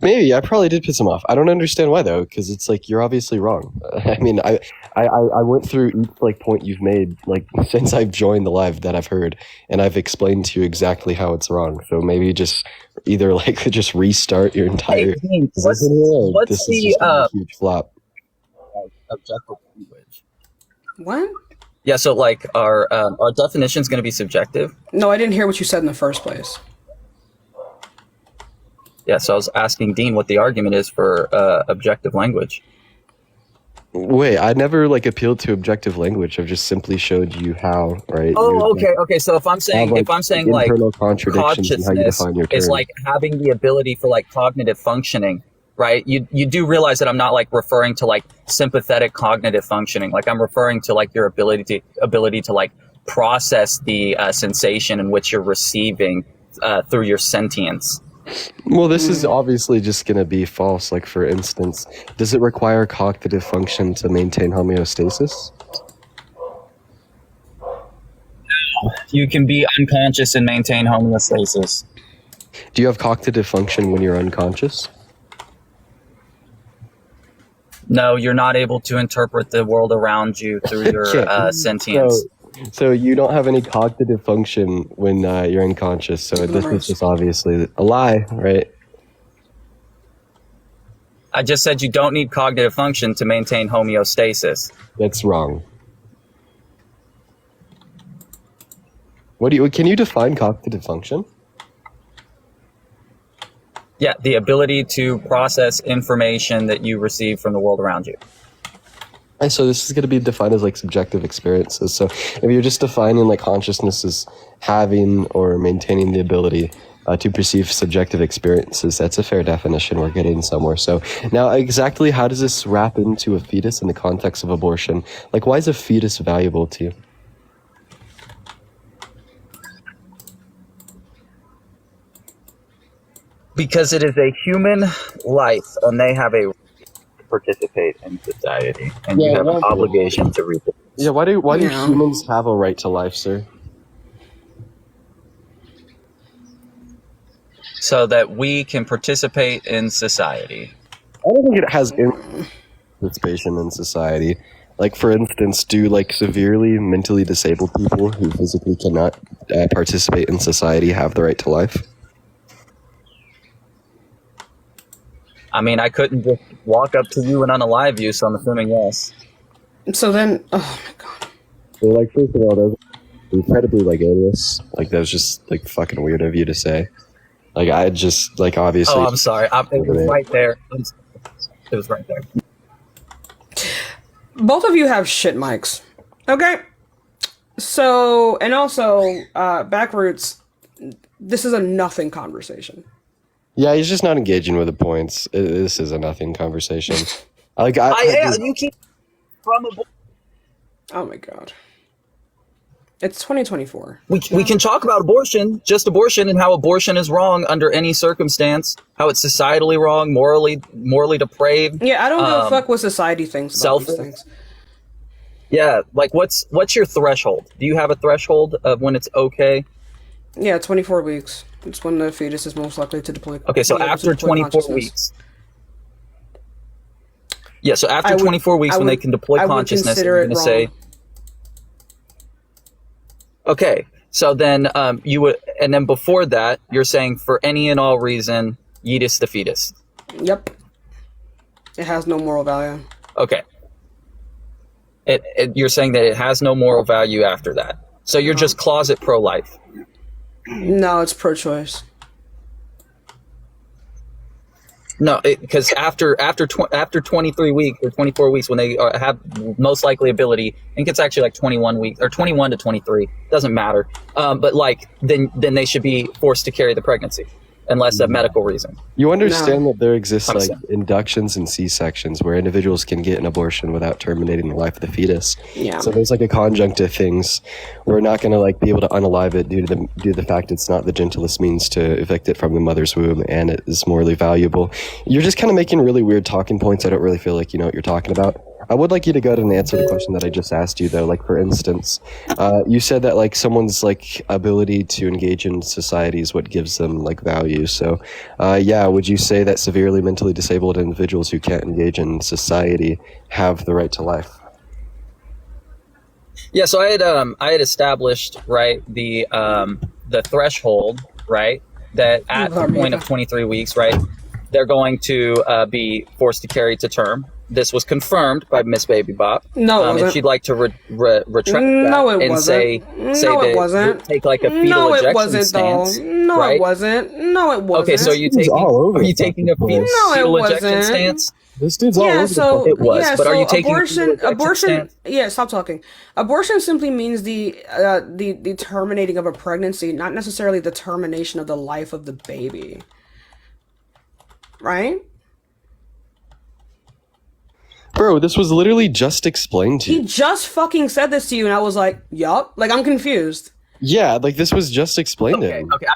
Maybe I probably did piss him off. I don't understand why though, because it's like you're obviously wrong. I mean, I went through each like point you've made like since I've joined the live that I've heard, and I've explained to you exactly how it's wrong. So maybe just either like just restart your entire. Hey, what's this the is just a huge flop. objective language? What? Yeah, so like our definition's going to be subjective. No, I didn't hear what you said in the first place. Yeah, so I was asking Dean what the argument is for objective language. Wait, I never like appealed to objective language. I've just simply showed you how, right? Oh, okay. So if I'm saying like internal contradictions in how you consciousness define your is term. like having the ability for like cognitive functioning, right? You do realize that I'm not like referring to like sympathetic cognitive functioning. Like I'm referring to like your ability to like process the sensation in which you're receiving through your sentience. Well, this is obviously just going to be false. Like, for instance, does it require cognitive function to maintain homeostasis? You can be unconscious and maintain homeostasis. Do you have cognitive function when you're unconscious? No, you're not able to interpret the world around you through your sentience. So you don't have any cognitive function when you're unconscious. So this is just obviously a lie, right? I just said you don't need cognitive function to maintain homeostasis. That's wrong. Can you define cognitive function? Yeah, the ability to process information that you receive from the world around you. So this is going to be defined as like subjective experiences. So if you're just defining like consciousness as having or maintaining the ability to perceive subjective experiences, that's a fair definition. We're getting somewhere. So now exactly how does this wrap into a fetus in the context of abortion? Like, why is a fetus valuable to you? Because it is a human life and they have a participate in society, and you have an obligation to reproduce. Yeah, why do humans have a right to life, sir? So that we can participate in society. I don't think it has participation in society. Like, for instance, do like severely mentally disabled people who physically cannot participate in society have the right to life? I mean, I couldn't just walk up to you and unalive you, so I'm assuming yes. So then, oh my god. So, like, first of all, that was incredibly, like, alias. Like, that was just, like, fucking weird of you to say. Like, I just, like, obviously... Oh, I'm sorry. It was right there. It was right there. Both of you have shit mics. Okay? So, and also, Backroots, this is a nothing conversation. Yeah, he's just not engaging with the points. This is a nothing conversation. You keep from oh my god. It's 2024. We can talk about abortion, just abortion, and how abortion is wrong under any circumstance, how it's societally wrong, morally depraved. Yeah, I don't give a fuck what society thinks about these things. Yeah, like what's your threshold? Do you have a threshold of when it's okay? Yeah, 24 weeks. It's when the fetus is most likely to deploy. Okay, so after 24 weeks. Yeah, so after 24 weeks when they can deploy consciousness, you're going to say... Okay, so then you would... And then before that, you're saying for any and all reason, yeetus the fetus. Yep. It has no moral value. Okay. You're saying that it has no moral value after that. So you're just closet pro-life. No, it's pro-choice. No, because after 23 weeks or 24 weeks, when they have most likely ability, I think it's actually like 21 weeks or 21 to 23. Doesn't matter. But like then they should be forced to carry the pregnancy, unless a medical reason. You understand that there exists like 100%. inductions and C-sections where individuals can get an abortion without terminating the life of the fetus. Yeah. So there's like a conjunct of things. We're not going to like be able to unalive it due to the fact it's not the gentlest means to evict it from the mother's womb, and it is morally valuable. You're just kind of making really weird talking points. I don't really feel like you know what you're talking about. I would like you to go ahead and answer the question that I just asked you, though. Like, for instance, you said that like someone's like ability to engage in society is what gives them like value. So, yeah, would you say that severely mentally disabled individuals who can't engage in society have the right to life? Yeah, so I had established, right, the threshold, right, that at the point of 23 weeks, right, they're going to be forced to carry to term. This was confirmed by Miss Baby Bop. No, it wasn't. If she'd like to retract No, that it and wasn't. say No, that it wasn't. take like a fetal No, it ejection wasn't, stance. though. No, right? it wasn't. No, it wasn't. Okay, so are you taking a fetal ejection wasn't. stance? This dude's all over so It was, yeah, but are so you taking a fetal ejection abortion? stance? Yeah, stop talking. Abortion simply means the terminating of a pregnancy, not necessarily the termination of the life of the baby. Right? Bro, this was literally just explained to you. He just fucking said this to you, and I was like, yup. Like, I'm confused. Yeah, like this was just explained to him. Okay.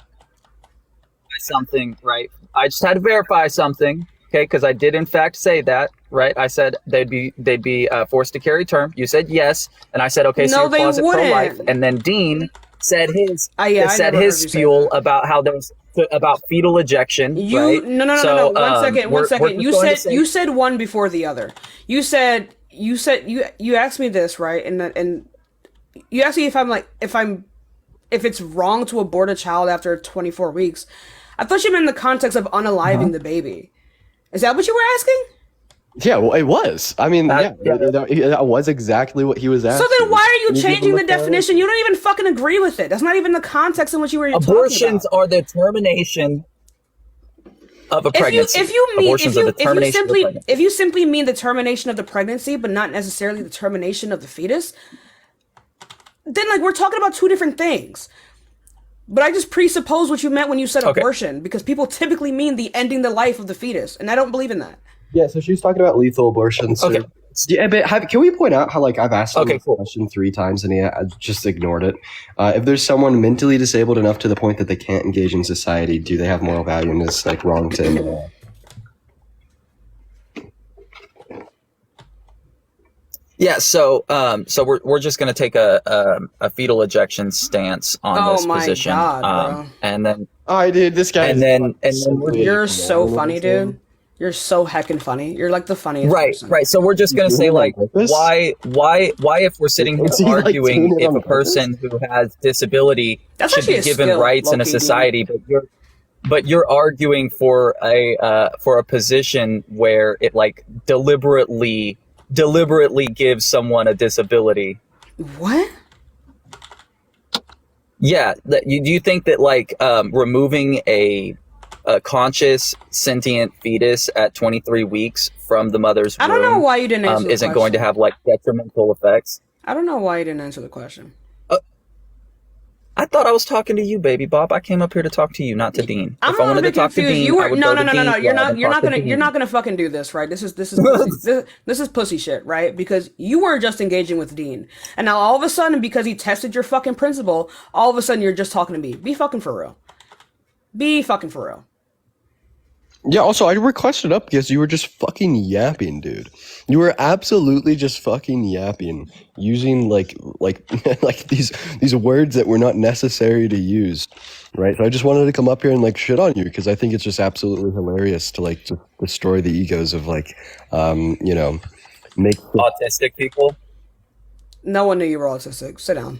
Something, right? I just had to verify something, okay? Because I did in fact say that, right? I said they'd be forced to carry term. You said yes, and I said okay. So No, you're closet they pro-life, wouldn't. and then Dean said his I never said heard his you say spiel that. about how there's about fetal ejection. You right? no. So, One second. we're just going to say- You said one before the other. You asked me this, right? And you asked me if it's wrong to abort a child after 24 weeks. I thought you meant in the context of unaliving the baby. Is that what you were asking? Yeah, well, it was. I mean, that was exactly what he was asking. So then why are you Can changing give the him a call? definition? You don't even fucking agree with it. That's not even the context in which you were talking abortions about. are the termination of a pregnancy. If you simply mean the termination of the pregnancy, but not necessarily the termination of the fetus, then like we're talking about two different things. But I just presuppose what you meant when you said abortion, because people typically mean the ending the life of the fetus, and I don't believe in that. Yeah, so she was talking about lethal abortions. So, yeah, but can we point out how like I've asked him this question 3 times and he just ignored it? If there's someone mentally disabled enough to the point that they can't engage in society, do they have moral value, and is like wrong to end it? Yeah, so we're just gonna take a fetal ejection stance on this position, God, and then dude, this guy, you're so funny, dude. You're so heckin' funny. You're like the funniest person. Right. So we're just gonna say like, why if we're sitting here arguing if a person who has disability should be given rights in a society, but you're arguing for a position where it like deliberately gives someone a disability. What? Yeah. Do you think that like removing a conscious sentient fetus at 23 weeks from the mother's womb, I don't know why you didn't answer the isn't going to question. have like detrimental effects? I don't know why you didn't answer the question. I thought I was talking to you, Baby Bob. I came up here to talk to you, not to Dean. I'm if I wanted to talk to Dean, You were I would no. go to Dean You're rather not than talk to you're Dean. not gonna fucking do this, right? This is pussy. This is pussy shit, right? Because you were just engaging with Dean, and now all of a sudden, because he tested your fucking principle, all of a sudden you're just talking to me. Be fucking for real. Be fucking for real. Yeah, also, I requested up because you were just fucking yapping, dude. You were absolutely just fucking yapping, using like these words that were not necessary to use, right? So I just wanted to come up here and like shit on you because I think it's just absolutely hilarious to like just destroy the egos of like, make autistic people. No one knew you were autistic. Sit down.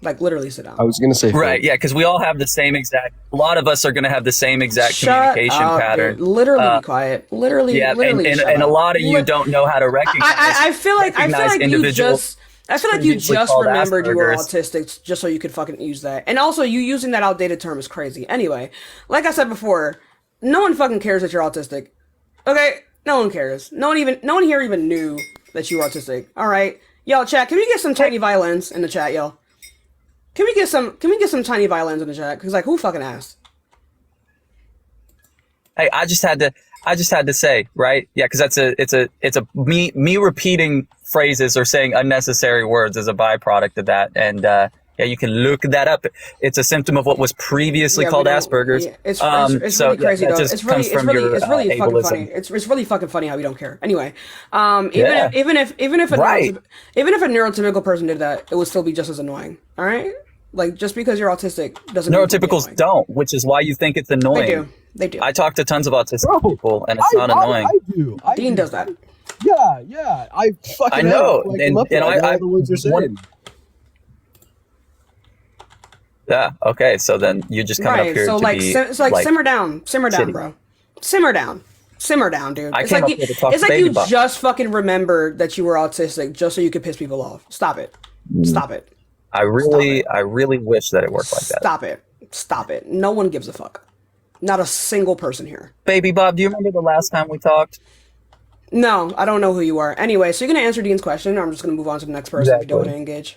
Like literally sit down. I was gonna say right, yeah, because we all have the same exact. A lot of us are going to have the same exact Shut communication up, pattern. dude. Literally be quiet. Literally, Yeah, literally. and a lot of you don't know how to recognize. I feel like individuals. I feel like you previously just called remembered you were Asperger's. autistic just so you could fucking use that. And also, you using that outdated term is crazy. Anyway, like I said before, no one fucking cares that you're autistic. Okay, no one cares. No one here even knew that you were autistic. All right, yo, chat. Can we get some tiny violins in the chat, yo? Can we get some tiny violins in the chat? Because like, who fucking asked? Hey, I just had to say, right? Yeah, because it's a me repeating phrases or saying unnecessary words is a byproduct of that, and yeah, you can look that up. It's a symptom of what was previously called Asperger's. Yeah, it's really crazy though. It's really fucking funny. It's really fucking funny how we don't care. Anyway, even if a neurotypical person did that, it would still be just as annoying. All right, like just because you're autistic doesn't. Neurotypicals don't, which is why you think it's annoying. They do. I talk to tons of autistic people, and it's not annoying. I do. Dean does that. Yeah. I know, and I the words you're saying. Yeah. Okay. So then you just come up here so to like, be it's like simmer down, shitty. bro, simmer down, dude. I It's came like up here to talk it's to like you Baby Bop. just fucking remembered that you were autistic just so you could piss people off. Stop it. Stop it. I really wish that it worked like that. Stop it. No one gives a fuck. Not a single person here. Baby Bob, do you remember the last time we talked? No, I don't know who you are. Anyway, so you're gonna answer Dean's question, or I'm just gonna move on to the next person if you don't want to engage.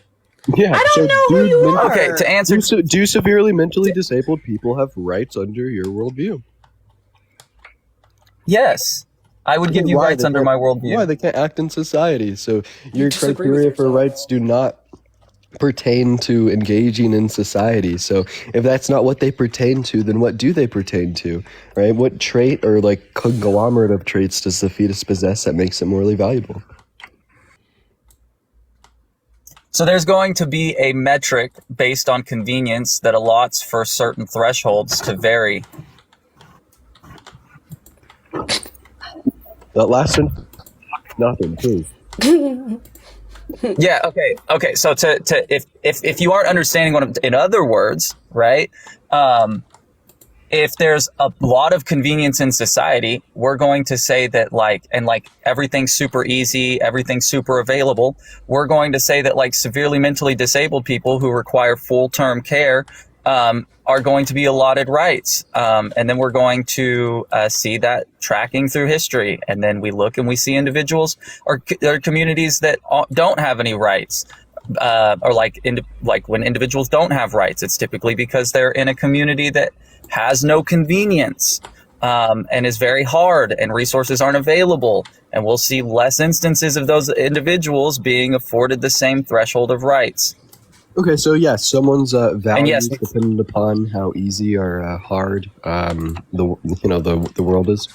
Yeah, I don't know who you are. Okay, to answer, do severely mentally disabled people have rights under your worldview? Yes, I would give you rights under my worldview. Why? They can't act in society, so your criteria for rights do not pertain to engaging in society. So if that's not what they pertain to, then what do they pertain to, right? What trait or like conglomerate of traits does the fetus possess that makes it morally valuable? So there's going to be a metric based on convenience that allots for certain thresholds to vary. That last one, nothing, please. Yeah. Okay. So if you aren't understanding what in other words, right? If there's a lot of convenience in society, we're going to say that like everything's super easy, everything's super available. We're going to say that like severely mentally disabled people who require full-term care are going to be allotted rights. And then we're going to see that tracking through history. And then we look and we see individuals or communities that don't have any rights. Or like when individuals don't have rights, it's typically because they're in a community that has no convenience and is very hard and resources aren't available. And we'll see less instances of those individuals being afforded the same threshold of rights. Okay, so yes, someone's values dependent upon how easy or hard the world is.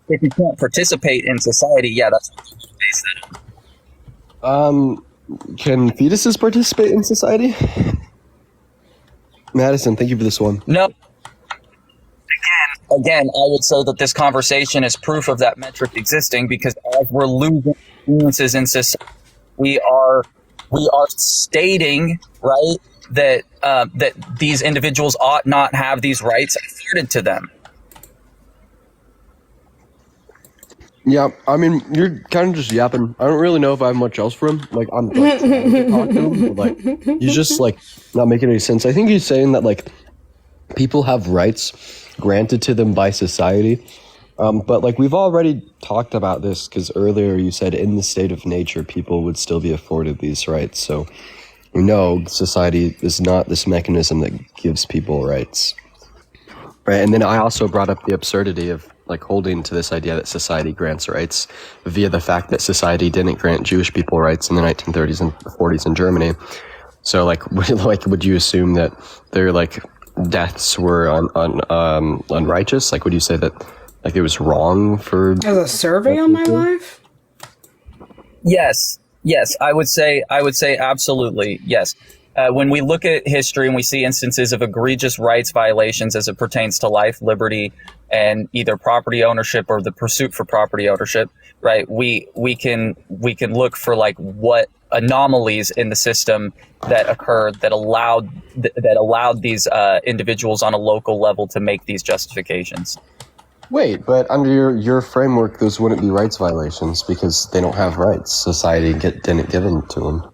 If you can't participate in society, yeah, that's what you base that on. Can fetuses participate in society? Madison, thank you for this one. No. Again, I would say that this conversation is proof of that metric existing because as we're losing influences in society, we are stating, right, that that these individuals ought not have these rights afforded to them. Yeah, I mean, you're kind of just yapping. I don't really know if I have much else for him. Like, I'm like, trying to talk to him, but, like, he's just like not making any sense. I think he's saying that like people have rights granted to them by society, but like we've already talked about this because earlier you said in the state of nature people would still be afforded these rights. So no, society is not this mechanism that gives people rights, right? And then I also brought up the absurdity of like holding to this idea that society grants rights via the fact that society didn't grant Jewish people rights in the 1930s and 40s in Germany. So like would you assume that their like deaths were unrighteous? Like would you say that like it was wrong for as a survey on my life? Yes, I would say absolutely yes. When we look at history and we see instances of egregious rights violations as it pertains to life, liberty, and either property ownership or the pursuit for property ownership, right? We can look for like what anomalies in the system that occurred that allowed these individuals on a local level to make these justifications. Wait, but under your framework, those wouldn't be rights violations because they don't have rights. Society didn't give them to them.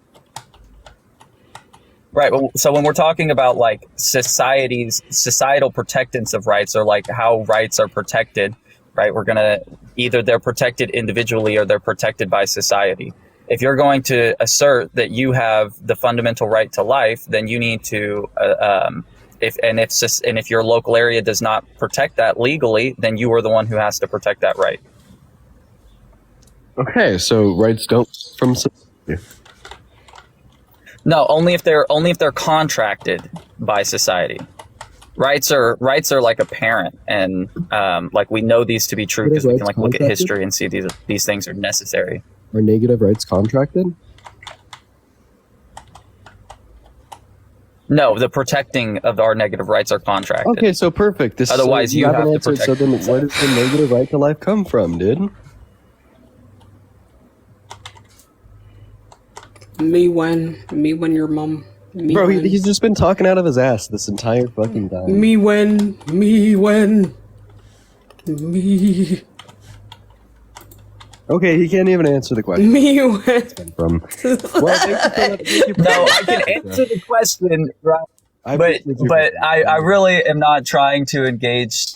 Right. So when we're talking about like societal protectance of rights, or like how rights are protected, right? We're gonna either they're protected individually or they're protected by society. If you're going to assert that you have the fundamental right to life, then you need to, if your local area does not protect that legally, then you are the one who has to protect that right. Okay, so rights don't from society. No, only if they're contracted by society. Rights are like a parent, and like we know these to be true because we can like look at history and see these things are necessary. Are negative rights contracted? No, the protecting of our negative rights are contracted. Okay, so perfect. Otherwise, you have to protect. So then, where does the negative right to life come from, dude? Me when your mom. Bro, he's just been talking out of his ass this entire fucking time. Me when. Okay, he can't even answer the question. Me when. Well, thank you for No, I can answer the question, right? But I really am not trying to engage.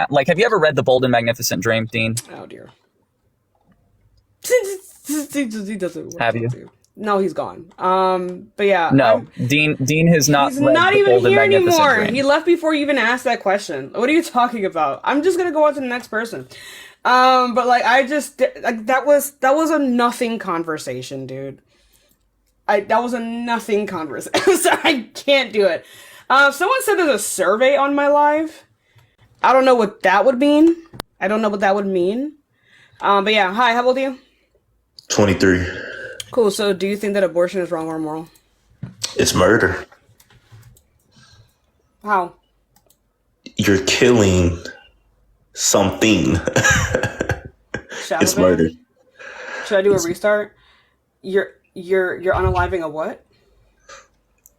Like, have you ever read The Bold and Magnificent Dream, Dean? Oh dear. He doesn't. Have you? No, he's gone. But yeah. No, Dean has not. He's read not The even Bold and here Magnificent anymore. Dream. He left before you even asked that question. What are you talking about? I'm just gonna go on to the next person. But like that was a nothing conversation, dude. That was a nothing conversation. So I can't do it. Someone said there's a survey on my live. I don't know what that would mean. But yeah, hi, how old are you? 23. Cool. So do you think that abortion is wrong or immoral? It's murder. How? You're killing something. It's murder. Should I do a restart? You're unaliving a what?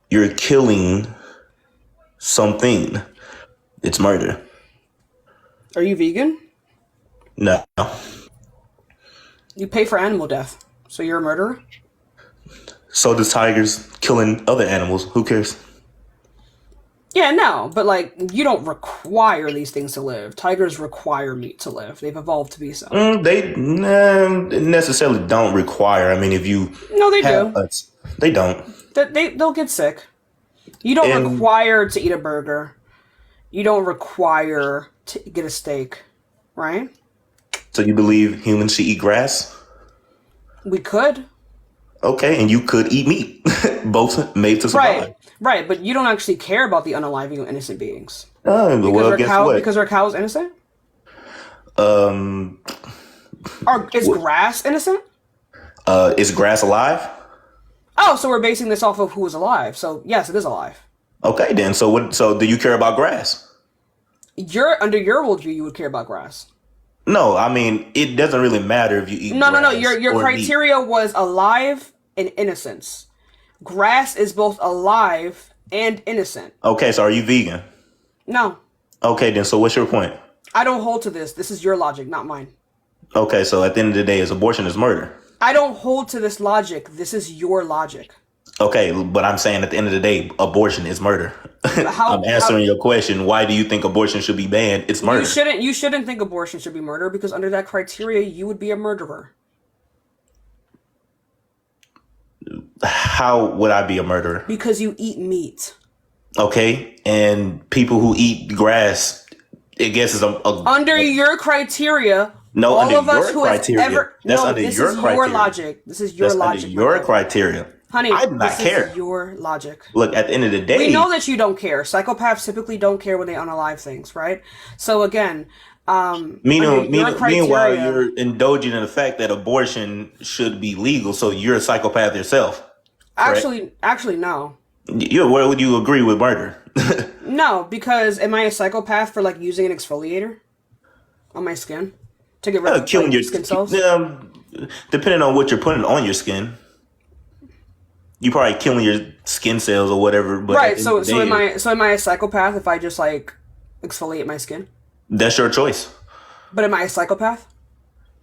You're killing something. It's murder. Are you vegan? No. You pay for animal death, so you're a murderer? So does tigers killing other animals. Who cares? Yeah, no, but like, you don't require these things to live. Tigers require meat to live. They've evolved to be so. They necessarily don't require. I mean, if you No, they do. They don't. They'll get sick. You don't require to eat a burger. You don't require to get a steak, right? So you believe humans should eat grass? We could. Okay, and you could eat meat. Both made to survive. Right, but you don't actually care about the unaliving of innocent beings. Well, guess what? Because our cows innocent? Is grass innocent? Is grass alive? Oh, so we're basing this off of who is alive. So yes, it is alive. Okay, then. So what? So do you care about grass? Under your worldview, you would care about grass. No, I mean it doesn't really matter if you eat. No. grass Your or criteria meat. was alive and innocence. Grass is both alive and innocent. Okay, so are you vegan? No, Okay, then. So what's your point? I don't hold to this. This is your logic, not mine. Okay, so at the end of the day, abortion is murder. I don't hold to this logic. This is your logic. Okay, but I'm saying at the end of the day, abortion is murder. I'm answering your question. Why do you think abortion should be banned? It's murder. You shouldn't think abortion should be murder because under that criteria, you would be a murderer. How would I be a murderer? Because you eat meat. Okay, and people who eat grass, I guess is under your criteria. No, all under of us your who criteria. Has ever, That's no, under this your is criteria. your logic. This is your That's logic. Under your criteria. Honey, I do not care. Is your logic. Look, at the end of the day, we know that you don't care. Psychopaths typically don't care when they unalive things, right? So again, meanwhile, you're indulging in the fact that abortion should be legal. So you're a psychopath yourself. Correct? Actually, no. Where would you agree with murder? No, because am I a psychopath for like using an exfoliator on my skin to get rid of killing your skin cells? Depending on what you're putting on your skin. You probably killing your skin cells or whatever. But right. So am I a psychopath if I just like exfoliate my skin? That's your choice. But am I a psychopath?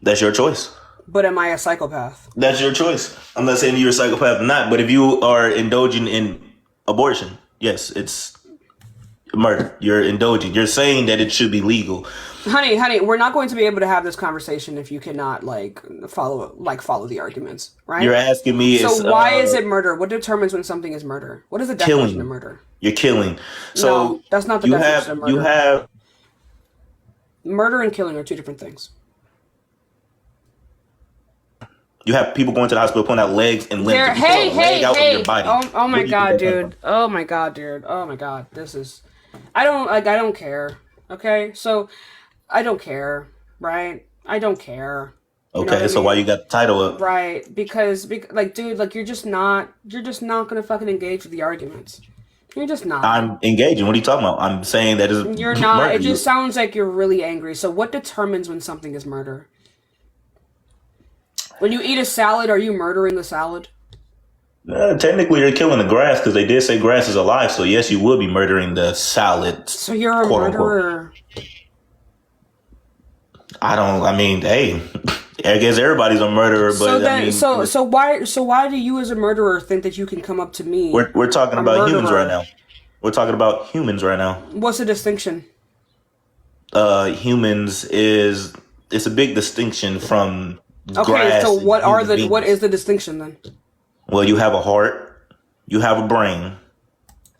That's your choice. But am I a psychopath? That's your choice. I'm not saying you're a psychopath or not, but if you are indulging in abortion, yes, it's murder. You're indulging. You're saying that it should be legal. Honey, we're not going to be able to have this conversation if you cannot follow the arguments, right? You're asking me. So why is it murder? What determines when something is murder? What is the definition of murder? You're killing. So no, that's not the definition of murder. You have murder and killing are two different things. You have people going to the hospital pulling out legs and limbs. Hey. Out of your body. Oh my god, dude. Oh my god, dude. Oh my god. This is. I don't care. Okay, so I don't care, right? I don't care. Okay, so why you got the title up? Right, because dude, you're just not gonna fucking engage with the arguments. You're just not. I'm engaging. What are you talking about? I'm saying that is. You're not. Murder. It just sounds like you're really angry. So what determines when something is murder? When you eat a salad, are you murdering the salad? Technically, you're killing the grass because they did say grass is alive. So yes, you would be murdering the salad. So you're a murderer. I mean, hey, I guess everybody's a murderer. But so why do you as a murderer think that you can come up to me? We're talking about humans right now. We're talking about humans right now. What's the distinction? Humans it's a big distinction from. Okay, so what is the distinction then? Well, you have a heart, you have a brain,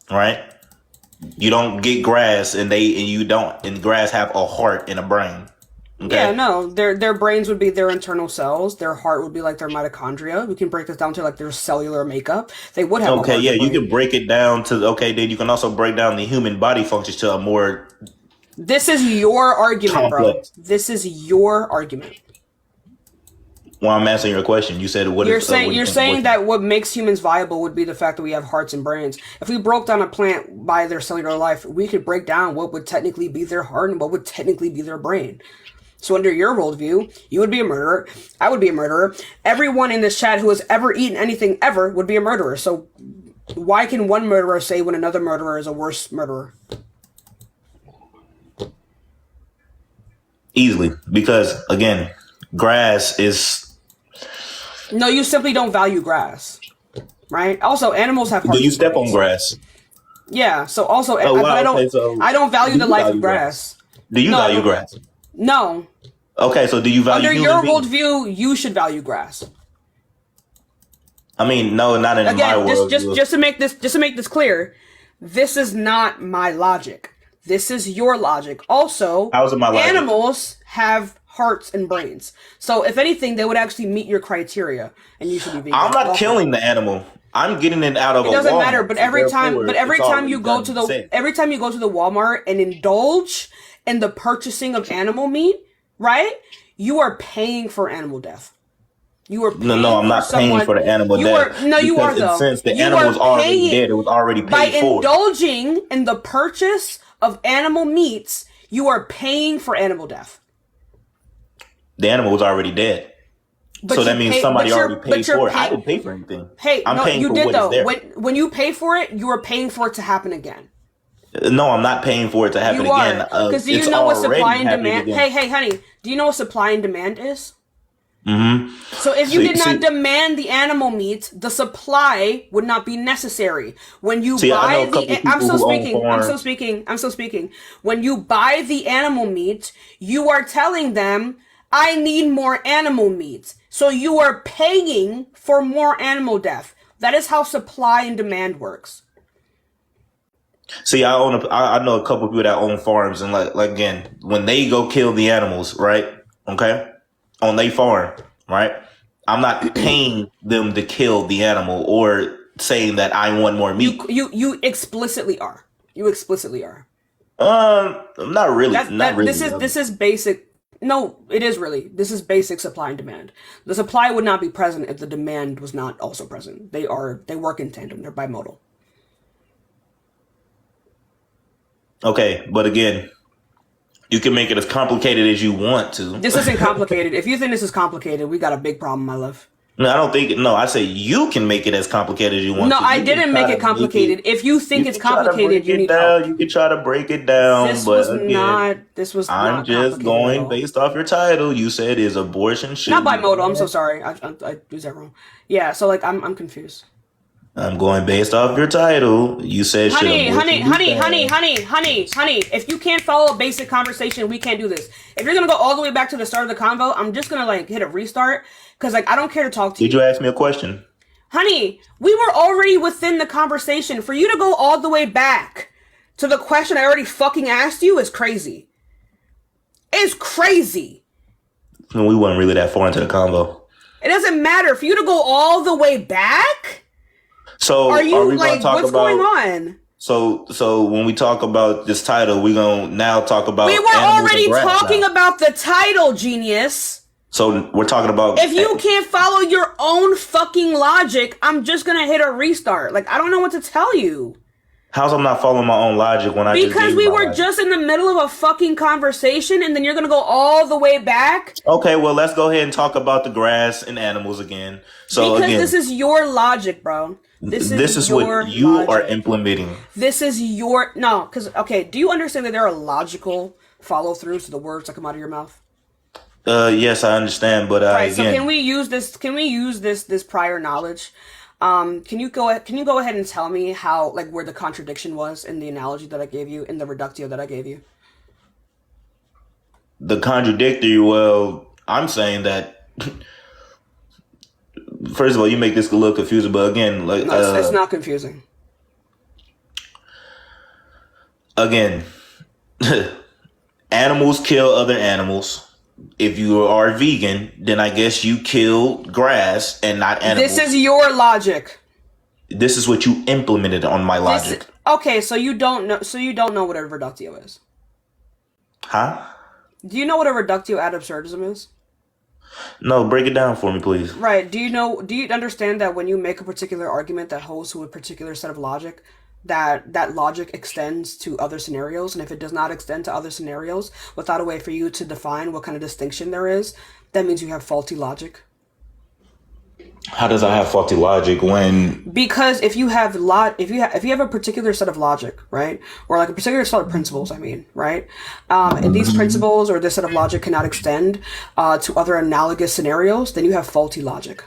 right? You don't get grass and grass have a heart and a brain. Okay? Yeah, no, their brains would be their internal cells. Their heart would be like their mitochondria. We can break this down to like their cellular makeup. They would have. Okay, you can break it down to then you can also break down the human body functions to a more. This is your argument, complex. Bro. This is your argument. Well, I'm answering your question. You said you're saying that what makes humans viable would be the fact that we have hearts and brains. If we broke down a plant by their cellular life, we could break down what would technically be their heart and what would technically be their brain. So under your worldview, you would be a murderer. I would be a murderer. Everyone in this chat who has ever eaten anything ever would be a murderer. So why can one murderer say when another murderer is a worse murderer? Easily. Because, again, grass is... No, you simply don't value grass, right? Also, animals have hearts. Do you step on grass? Yeah. So also, I don't value the life of grass. Do you value grass? No. Okay, so do you value? Under your worldview, you should value grass. I mean, no, not in my world. Just to make this clear, this is not my logic. This is your logic. Also, how is it my logic? Animals have hearts and brains. So if anything, they would actually meet your criteria, and you should be vegan. I'm not killing the animal. I'm getting it out of. It doesn't matter. But every time you go to the Walmart and indulge in the purchasing of animal meat, right? You are paying for animal death. You are paying I'm not paying for the animal death. You are though. Since the animal was already dead, it was already paid for. By indulging in the purchase of animal meats, you are paying for animal death. The animal was already dead. So that means somebody already paid for it. I didn't pay for anything. I'm paying for what is there. When you pay for it, you are paying for it to happen again. No, I'm not paying for it to happen again. Because do you know what supply and demand? Hey, honey, do you know what supply and demand is? Mm-hmm. So if you did not demand the animal meat, the supply would not be necessary. When you buy I'm still speaking. When you buy the animal meat, you are telling them, I need more animal meat. So you are paying for more animal death. That is how supply and demand works. See, I know a couple people that own farms, and like again, when they go kill the animals, right? Okay, on their farm, right? I'm not paying them to kill the animal or saying that I want more meat. You explicitly are. You explicitly are. Not really. Not really. This is basic. No, it is really. This is basic supply and demand. The supply would not be present if the demand was not also present. They work in tandem. They're bimodal. Okay, but again, you can make it as complicated as you want to. This isn't complicated. If you think this is complicated, we got a big problem, my love. No, I don't think. No, I say you can make it as complicated as you want No, to. I You can didn't try make to it complicated. If you think you it's can try to complicated, break you it need down. help. You can try to break it down, This but was again, not. This was I'm not just complicated at going all. based off your title. You said is abortion should Not be bimodal. I'm so banned. sorry. I used that wrong. Yeah. So like, I'm confused. I'm going based off your title. You said should Honey, honey, abortion be honey, honey, banned? honey, honey, honey. If you can't follow a basic conversation, we can't do this. If you're gonna go all the way back to the start of the convo, I'm just gonna like hit a restart because like I don't care to talk to you. Did you ask me a question? Honey, we were already within the conversation. For you to go all the way back to the question I already fucking asked you is crazy. It's crazy. No, we weren't really that far into the convo. It doesn't matter. For you to go all the way back? So are you we like, what's going on? So when we talk about this title, we're gonna now talk about. We were already talking about the title, genius. So we're talking about. If you can't follow your own fucking logic, I'm just gonna hit a restart. Like I don't know what to tell you. How's I'm not following my own logic when I just because gave we my were logic? just in the middle of a fucking conversation, and then you're gonna go all the way back. Okay, well let's go ahead and talk about the grass and animals again. So because again, this is your logic, bro. This is what you are implementing. This is your no, because okay. Do you understand that there are logical follow throughs to the words that come out of your mouth? Yes, I understand, but Right. again, So can we use this? Can we use this prior knowledge? Can you go ahead and tell me how like where the contradiction was in the analogy that I gave you in the reductio that I gave you? the contradictory. Well, I'm saying that. First of all, you make this a little confusing, but again, like No, it's not confusing. Again, animals kill other animals. If you are vegan, then I guess you kill grass and not animals. This is your logic. This is what you implemented on my logic. Okay, so you don't know. So you don't know what a reductio is. Huh? Do you know what a reductio ad absurdism is? No, break it down for me, please. Right. Do you understand that when you make a particular argument that holds to a particular set of logic, that logic extends to other scenarios, and if it does not extend to other scenarios without a way for you to define what kind of distinction there is, that means you have faulty logic. How does I have faulty logic when? Because if you have a particular set of logic, right, or like a particular set of principles, I mean, right, and these principles or this set of logic cannot extend to other analogous scenarios, then you have faulty logic.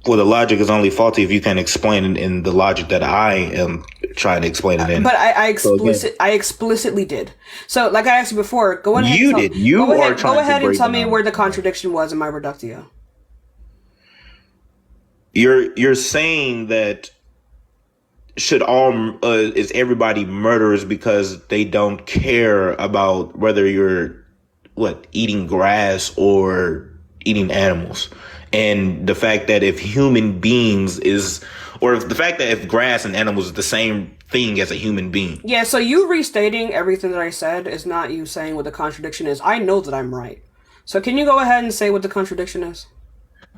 Well, the logic is only faulty if you can explain it in the logic that I am trying to explain it in. But I explicitly did. So, like I asked you before, go ahead. You did. Go ahead and tell me where the contradiction was in my reductio. You're saying that should all is everybody murderers because they don't care about whether you're eating grass or eating animals. And the fact that if human beings the fact that if grass and animals is the same thing as a human being. Yeah, so you restating everything that I said is not you saying what the contradiction is. I know that I'm right. So can you go ahead and say what the contradiction is?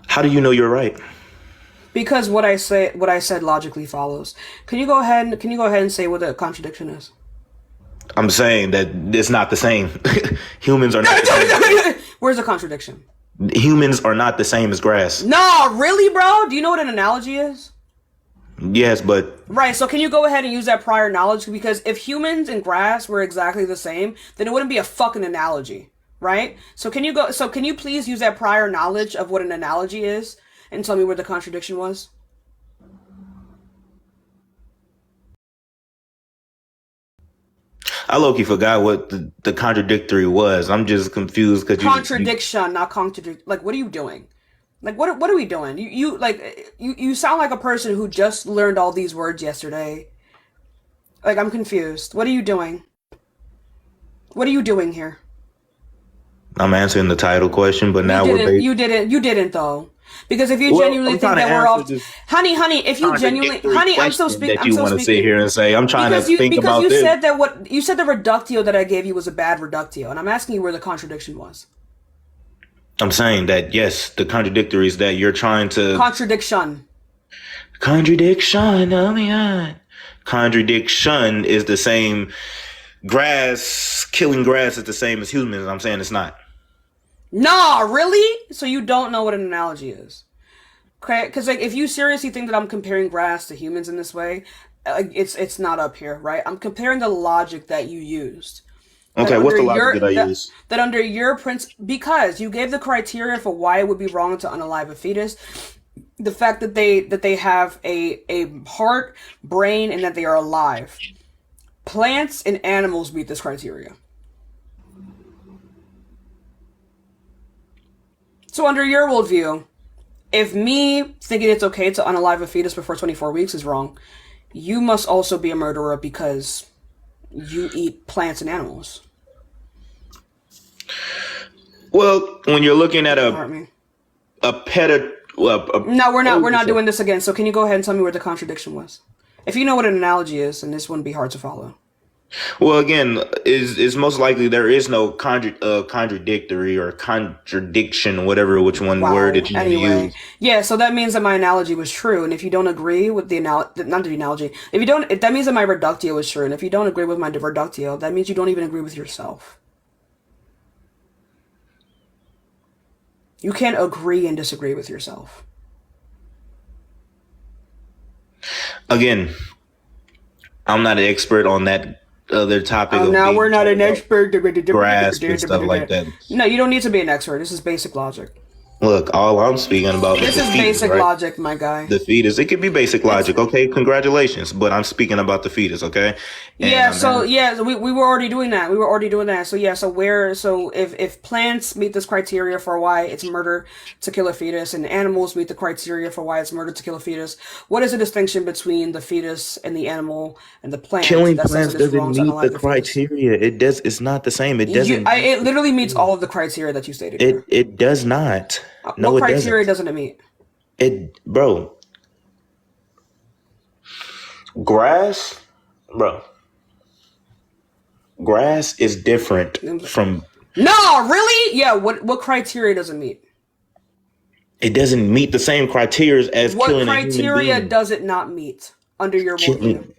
How do you know you're right? Because what I said logically follows. Can you go ahead and say what the contradiction is? I'm saying that it's not the same. Humans are not the same. Where's the contradiction? Humans are not the same as grass. No, really, bro? Do you know what an analogy is? Yes, but... Right, so can you go ahead and use that prior knowledge? Because if humans and grass were exactly the same, then it wouldn't be a fucking analogy, right? So can you please use that prior knowledge of what an analogy is and tell me where the contradiction was? I low-key forgot what the contradictory was. I'm just confused because Contradiction, not contradict. Like, what are you doing? Like, what are we doing? You sound like a person who just learned all these words yesterday. Like, I'm confused. What are you doing? What are you doing here? I'm answering the title question, but now you didn't though. Because if you genuinely think that we're off, honey, if you genuinely, honey, I'm so speaking. That you want to sit here and say, I'm trying to think about this. Because you said that what you said the reductio that I gave you was a bad reductio, and I'm asking you where the contradiction was. I'm saying that yes, the contradictory is that you're trying to contradiction. Oh my god, contradiction is the same. Killing grass is the same as humans. I'm saying it's not. Nah, really? So you don't know what an analogy is? Okay, because like if you seriously think that I'm comparing grass to humans in this way, it's not up here, right? I'm comparing the logic that you used. Okay, what's the logic that I use? That under your because you gave the criteria for why it would be wrong to unalive a fetus. The fact that they have a heart, brain, and that they are alive. Plants and animals meet this criteria. So under your worldview, if me thinking it's okay to unalive a fetus before 24 weeks is wrong, you must also be a murderer because you eat plants and animals. Well, when you're looking at a pet, no, we're not doing this again. So can you go ahead and tell me where the contradiction was? If you know what an analogy is, then this wouldn't be hard to follow. Well, again, is most likely there is no contradictory or contradiction, whatever word that you use. Yeah, so that means that my analogy was true, and if you don't agree with the analogy, that means that my reductio is true, and if you don't agree with my reductio, that means you don't even agree with yourself. You can't agree and disagree with yourself. Again, I'm not an expert on that other topic. Now we're not an expert. Grasp and stuff like that. No, you don't need to be an expert. This is basic logic. Look, all I'm speaking about this is basic logic, my guy. The fetus. It could be basic logic, okay? Congratulations, but I'm speaking about the fetus, okay? And we were already doing that. So if plants meet this criteria for why it's murder to kill a fetus, and animals meet the criteria for why it's murder to kill a fetus, what is the distinction between the fetus and the animal and the plant? Killing plants doesn't meet the criteria. It's not the same. It doesn't. It literally meets all of the criteria that you stated. It does not. No, what criteria doesn't it meet? Grass is different from. No, really? Yeah. What criteria does it meet? It doesn't meet the same criteria as killing a human being. What criteria does it not meet under your worldview?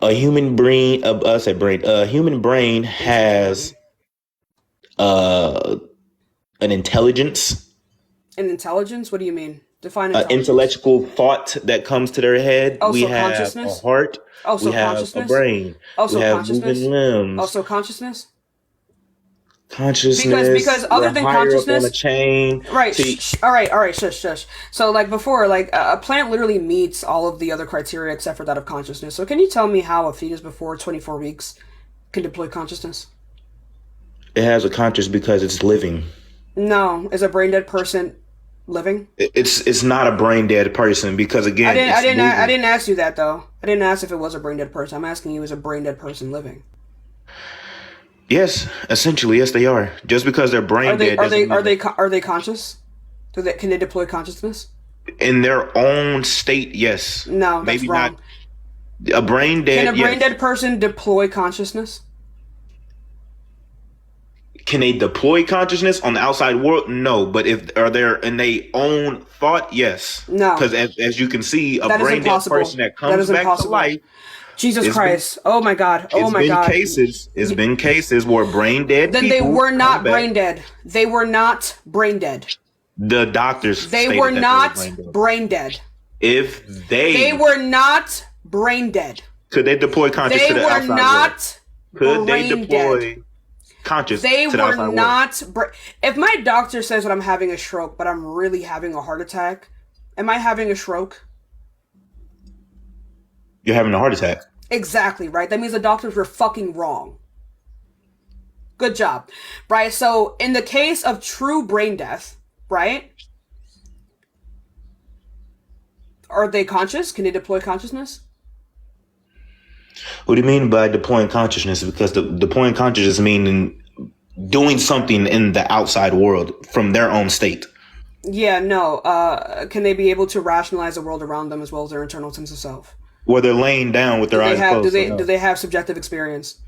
A human brain. A human brain has an intelligence. An intelligence? What do you mean? Define intelligence. Intellectual thought that comes to their head. Also we have consciousness? a heart. Also we have consciousness? a brain. Also we have consciousness? moving limbs. Also consciousness? Consciousness. Because other than consciousness, on a chain. Right. All right. Shush. So like before, like a plant literally meets all of the other criteria except for that of consciousness. So can you tell me how a fetus before 24 weeks can deploy consciousness? It has a conscious because it's living. No, is a brain dead person living? It's not a brain dead person because again, I didn't ask you that though. I didn't ask if it was a brain dead person. I'm asking you, is a brain dead person living? Yes, essentially, yes, they are. Just because they're brain dead, are they conscious? Can they deploy consciousness? In their own state, yes. No, that's maybe wrong. Not. A brain dead. Can a brain dead person deploy consciousness? Can they deploy consciousness on the outside world? No, but are they in their own thought? Yes. No, because as you can see, a brain dead person that comes back to life. Jesus Christ! Oh my God! Oh my God! It's been cases where brain dead. Then they were not brain dead. They were not brain dead. The doctors. They were not brain dead. If they were not brain dead. Could they deploy conscious to the outside world? They were not. Could they deploy conscious? They to the were outside not. world? If my doctor says that I'm having a stroke, but I'm really having a heart attack, am I having a stroke? You're having a heart attack. Exactly, right? That means the doctors were fucking wrong. Good job. Right? So, in the case of true brain death, right? Are they conscious? Can they deploy consciousness? What do you mean by deploying consciousness? Because deploying consciousness means doing something in the outside world from their own state. Yeah, no. Can they be able to rationalize the world around them as well as their internal sense of self? Where they're laying down with their eyes closed. Do they have subjective experience?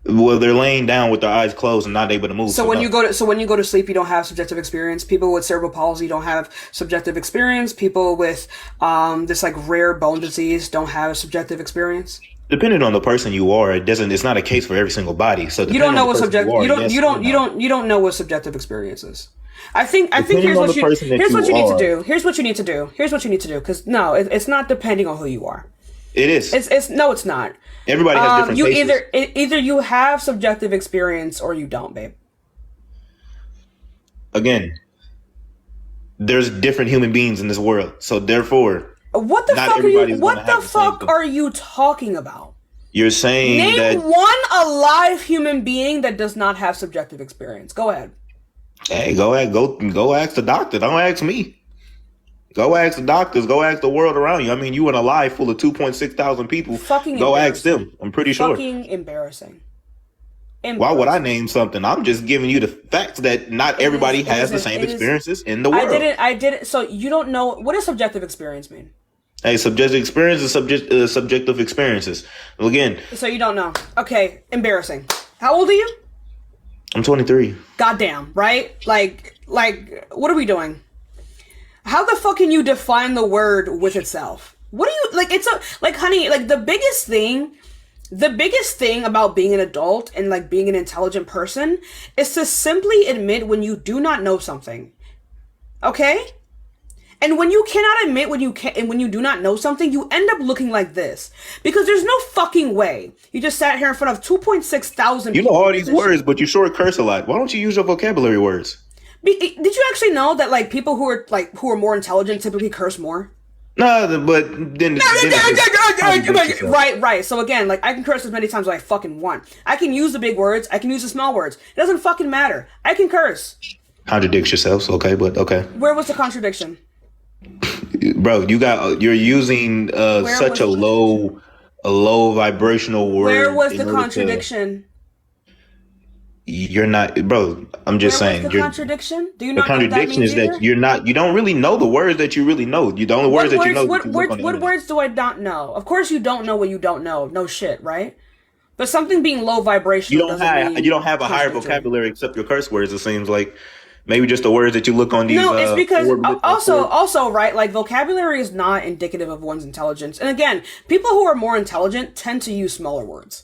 Well, they're laying down with their eyes closed and not able to move. So when you go to sleep, you don't have subjective experience. People with cerebral palsy don't have subjective experience. People with this like rare bone disease don't have subjective experience. Depending on the person you are, it's not a case for every single body. So you don't know what subjective. You don't know what subjective experience is. I think here's what you need to do. Here's what you need to do. Because no, it's not depending on who you are. It is. It's not. Everybody has different faces. Either you have subjective experience or you don't, babe. Again, there's different human beings in this world, so therefore, what the fuck are you talking about? You're saying that one alive human being that does not have subjective experience. Go ahead. Hey, go ask the doctor. Don't ask me. Go ask the doctors. Go ask the world around you. I mean, you in a live full of 2.6 thousand people. Go ask them. I'm pretty sure. Fucking embarrassing. Why would I name something? I'm just giving you the facts that not everybody has the same experiences in the world. I didn't. So you don't know what does subjective experience mean? Hey, subjective experience is subjective experiences. Well, again. So you don't know. Okay, embarrassing. How old are you? I'm 23. Goddamn, right? Like, what are we doing? How the fuck can you define the word with itself? What do you like? It's honey. Like the biggest thing about being an adult and like being an intelligent person is to simply admit when you do not know something. Okay? And when you cannot admit when you do not know something, you end up looking like this. Because there's no fucking way. You just sat here in front of 2.6 thousand people. You know all these words, but you sure curse a lot. Why don't you use your vocabulary words? Did you actually know that like people who are more intelligent typically curse more? No, but then right. So again, like I can curse as many times as I fucking want. I can use the big words. I can use the small words. It doesn't fucking matter. I can curse. Contradicts yourselves, okay? But okay. Where was the contradiction? Bro, you're using such a low vibrational word. Where was the contradiction? You're not, bro. I'm just saying. The contradiction? Do you not the contradiction is that you're not. You don't really know the words that you really know. The only words that you know. What words do I not know? Of course, you don't know what you don't know. No shit, right? But something being low vibration. You don't have a higher vocabulary except your curse words. It seems like maybe just the words that you look on these. No, it's because also right. Like vocabulary is not indicative of one's intelligence. And again, people who are more intelligent tend to use smaller words.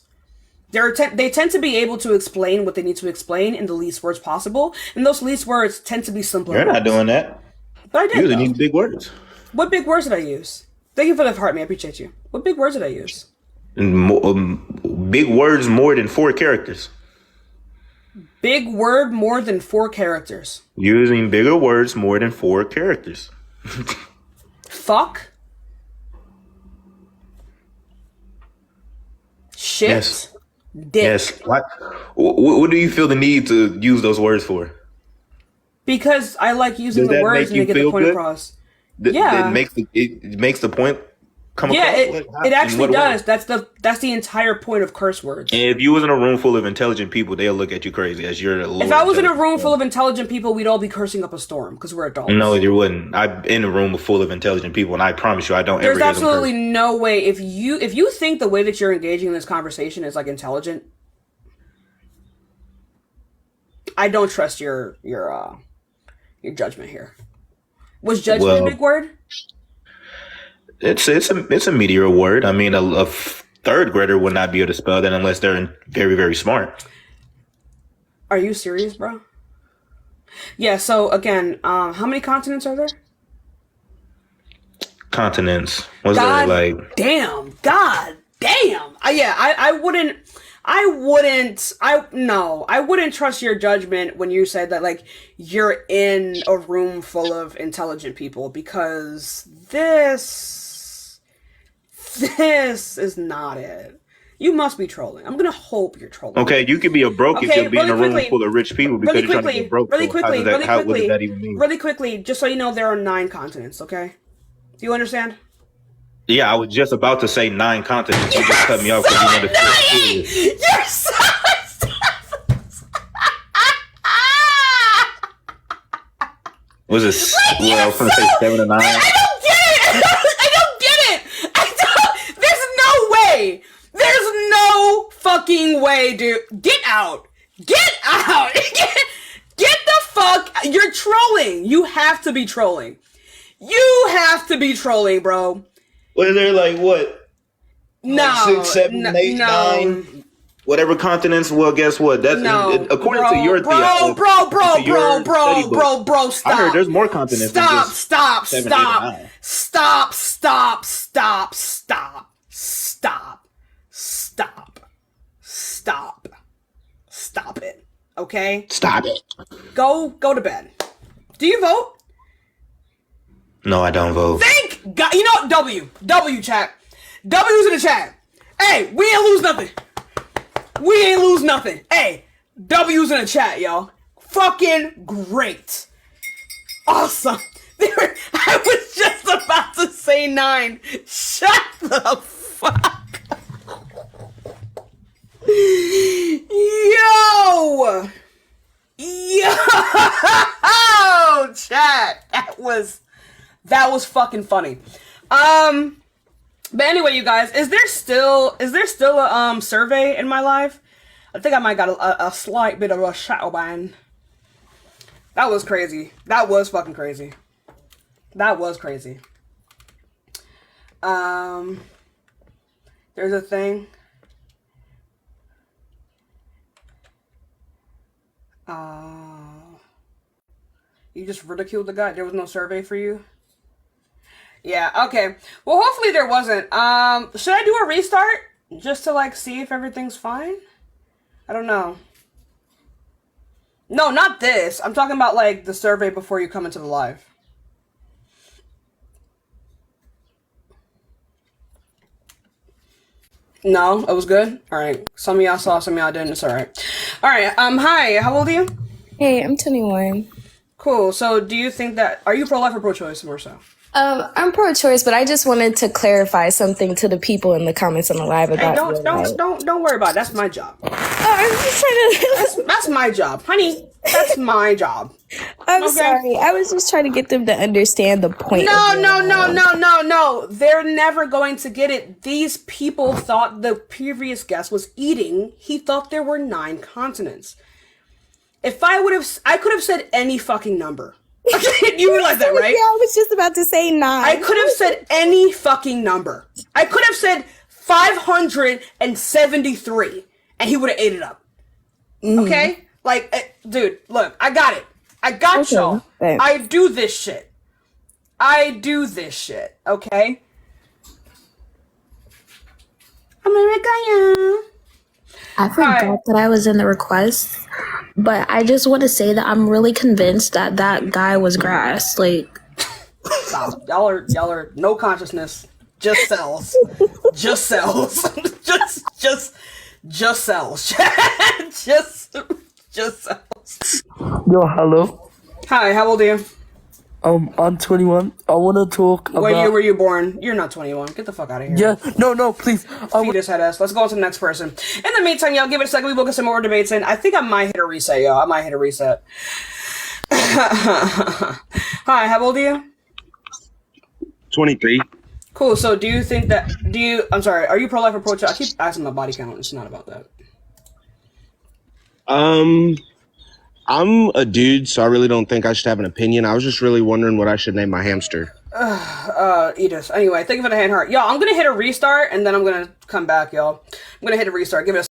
They tend to be able to explain what they need to explain in the least words possible, and those least words tend to be simpler. You're not doing that. But I did. You need big words. What big words did I use? Thank you for the heart, man. I appreciate you. What big words did I use? Big words more than 4 characters. Big word more than 4 characters. Using bigger words more than 4 characters. Fuck. Shit. Yes. Dick. Yes. What do you feel the need to use those words for? Because I like using the words and they get the point across. Yeah. It makes the point come across? Yeah, it actually does. That's the entire point of curse words. And if you was in a room full of intelligent people, they'll look at you crazy as you're a If I was in a room full of intelligent people, we'd all be cursing up a storm because we're adults. No, you wouldn't. I'm in a room full of intelligent people, and I promise you, I don't There's ever hear them curse. absolutely no way. If you think the way that you're engaging in this conversation is like intelligent, I don't trust your judgment here. Was judgment a big word? It's a meteor word. I mean, a third grader would not be able to spell that unless they're very, very smart. Are you serious, bro? Yeah. So again, how many continents are there? Continents. What's that like? God damn. I wouldn't trust your judgment when you said that like you're in a room full of intelligent people because this is not it. You must be trolling. I'm gonna hope you're trolling. Okay, you could be a broke if you're in a room full of rich people because you're trying to get broke. Really quickly. What does that even mean? Really quickly, just so you know, there are 9 continents. Okay, do you understand? Yeah, I was just about to say 9 continents. You just cut me off because you wanted to feel You're so Was it? Well, I was going to say 7 or 9. I don't get it. There's no way. There's no fucking way, dude. Get out. Get the fuck. You're trolling. You have to be trolling. You have to be trolling, bro. Well, they're like, what? No, 6, 7, 8, no. 9, whatever continents. Well, guess what? That's according to your bro, stop. I heard there's more continents than just stop, 7, 8, and 9. Stop it. Okay? Stop it. Go to bed. Do you vote? No, I don't vote. Thank God. You know what? W chat. W's in the chat. Hey, we ain't lose nothing. Hey, W's in the chat, y'all. Fucking great. Awesome. I was just about to say 9. Shut the fuck. Yo, chat. That was fucking funny. But anyway, you guys, is there still a survey in my life? I think I might got a slight bit of a shadow ban. That was crazy. That was fucking crazy. That was crazy. There's a thing. You just ridiculed the guy. There was no survey for you? Yeah, okay. Well, hopefully there wasn't. Should I do a restart? Just to, like, see if everything's fine? I don't know. No, not this. I'm talking about, like, the survey before you come into the live. No, it was good? Alright. Some of y'all saw, some of y'all didn't. It's alright. Alright, hi. How old are you? Hey, I'm 21. Cool. So, do you think that... Are you pro-life or pro-choice, more so? I'm pro-choice, but I just wanted to clarify something to the people in the comments on the live about. Hey, don't worry about it. That's my job. I'm just trying to. That's my job, honey. That's my job. I'm sorry. I was just trying to get them to understand the point. No. They're never going to get it. These people thought the previous guest was eating. He thought there were 9 continents. If I could have said any fucking number. You realize that, right? Yeah, I was just about to say 9. I could have said any fucking number. I could have said 573, and he would have ate it up. Okay? Like, dude, look, I got it. I got y'all. Thanks. I do this shit. Okay? America, yeah. I forgot that I was in the request, but I just want to say that I'm really convinced that that guy was grass. Like, stop. Y'all are no consciousness, just cells, just cells, just cells, just cells. Yo, hello. Hi, how old are you? I'm 21. I want to talk about... What year were you born? You're not 21. Get the fuck out of here. Yeah, no, please. Fetus head ass. Let's go on to the next person. In the meantime, y'all, give it a second. We will get some more debates in. I think I might hit a reset, y'all. Hi, how old are you? 23. Cool. So do you think that... I'm sorry. Are you pro-life or pro-choice? I keep asking my body count. It's not about that. I'm a dude, so I really don't think I should have an opinion. I was just really wondering what I should name my hamster. Edith. Anyway, thank you for the hand heart. Y'all, I'm gonna hit a restart, and then I'm gonna come back, y'all. I'm gonna hit a restart. Give it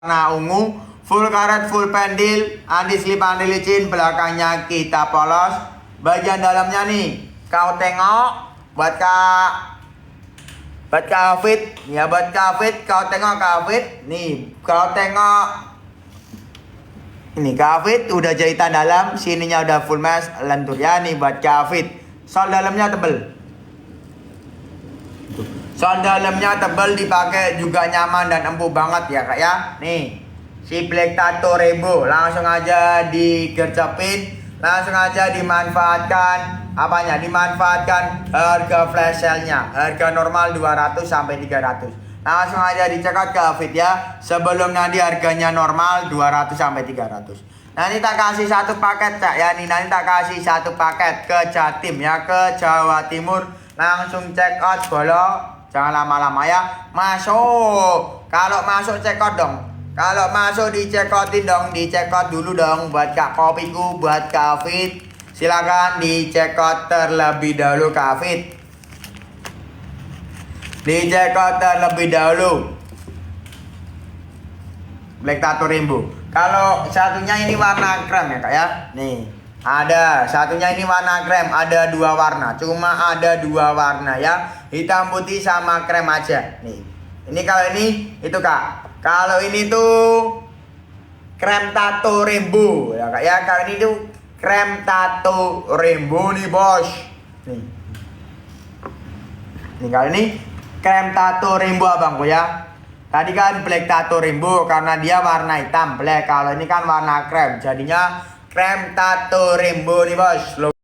a... Warna ungu, full karet, full pendil, anti-slip, anti-licin, belakangnya kita polos. Bagian dalamnya nih, kau tengok, buat Kak Hafid, ya buat Kak Hafid, kau tengok Kak Hafid, nih, kau tengok. Ini Kak Hafid udah jahitan dalam, sininya udah full mesh, lentur ya nih buat Kak Hafid. Sol dalamnya tebel. Sol dalamnya tebel, dipakai juga nyaman dan empuk banget ya Kak ya. Nih, si Black Tattoo Rainbow, langsung aja digercepin, langsung aja dimanfaatkan. Apanya? Dimanfaatkan harga flash sale-nya. Harga normal 200 sampai 300. Langsung aja dicekot ke Hafid ya. Sebelum nanti harganya normal 200 sampai 300. Nanti tak kasih satu paket Cak ya. Nanti tak kasih satu paket ke Jatim ya, ke Jawa Timur. Langsung check out bolo. Jangan lama-lama ya. Masuk. Kalau masuk check out dong. Kalau masuk dicekotin dong, dicekot dulu dong buat Kak Kopiku, buat Kak Fit. Silakan dicekot terlebih dahulu Kak Fit. Dicekot terlebih dahulu. Black Tattoo Rainbow. Kalau satunya ini warna krem ya Kak ya. Nih. Ada, satunya ini warna krem, ada 2 warna. Cuma ada 2 warna ya. Hitam putih sama krem aja. Nih. Ini kalau ini itu Kak. Kalau ini tuh krem tato rainbow ya Kak ya. Kalau ini tuh krem tato rainbow nih bos. Nih. Nih kalau ini krem tato rainbow abangku ya. Tadi kan black tato rainbow karena dia warna hitam black. Kalau ini kan warna krem. Jadinya krem tato rainbow nih bos.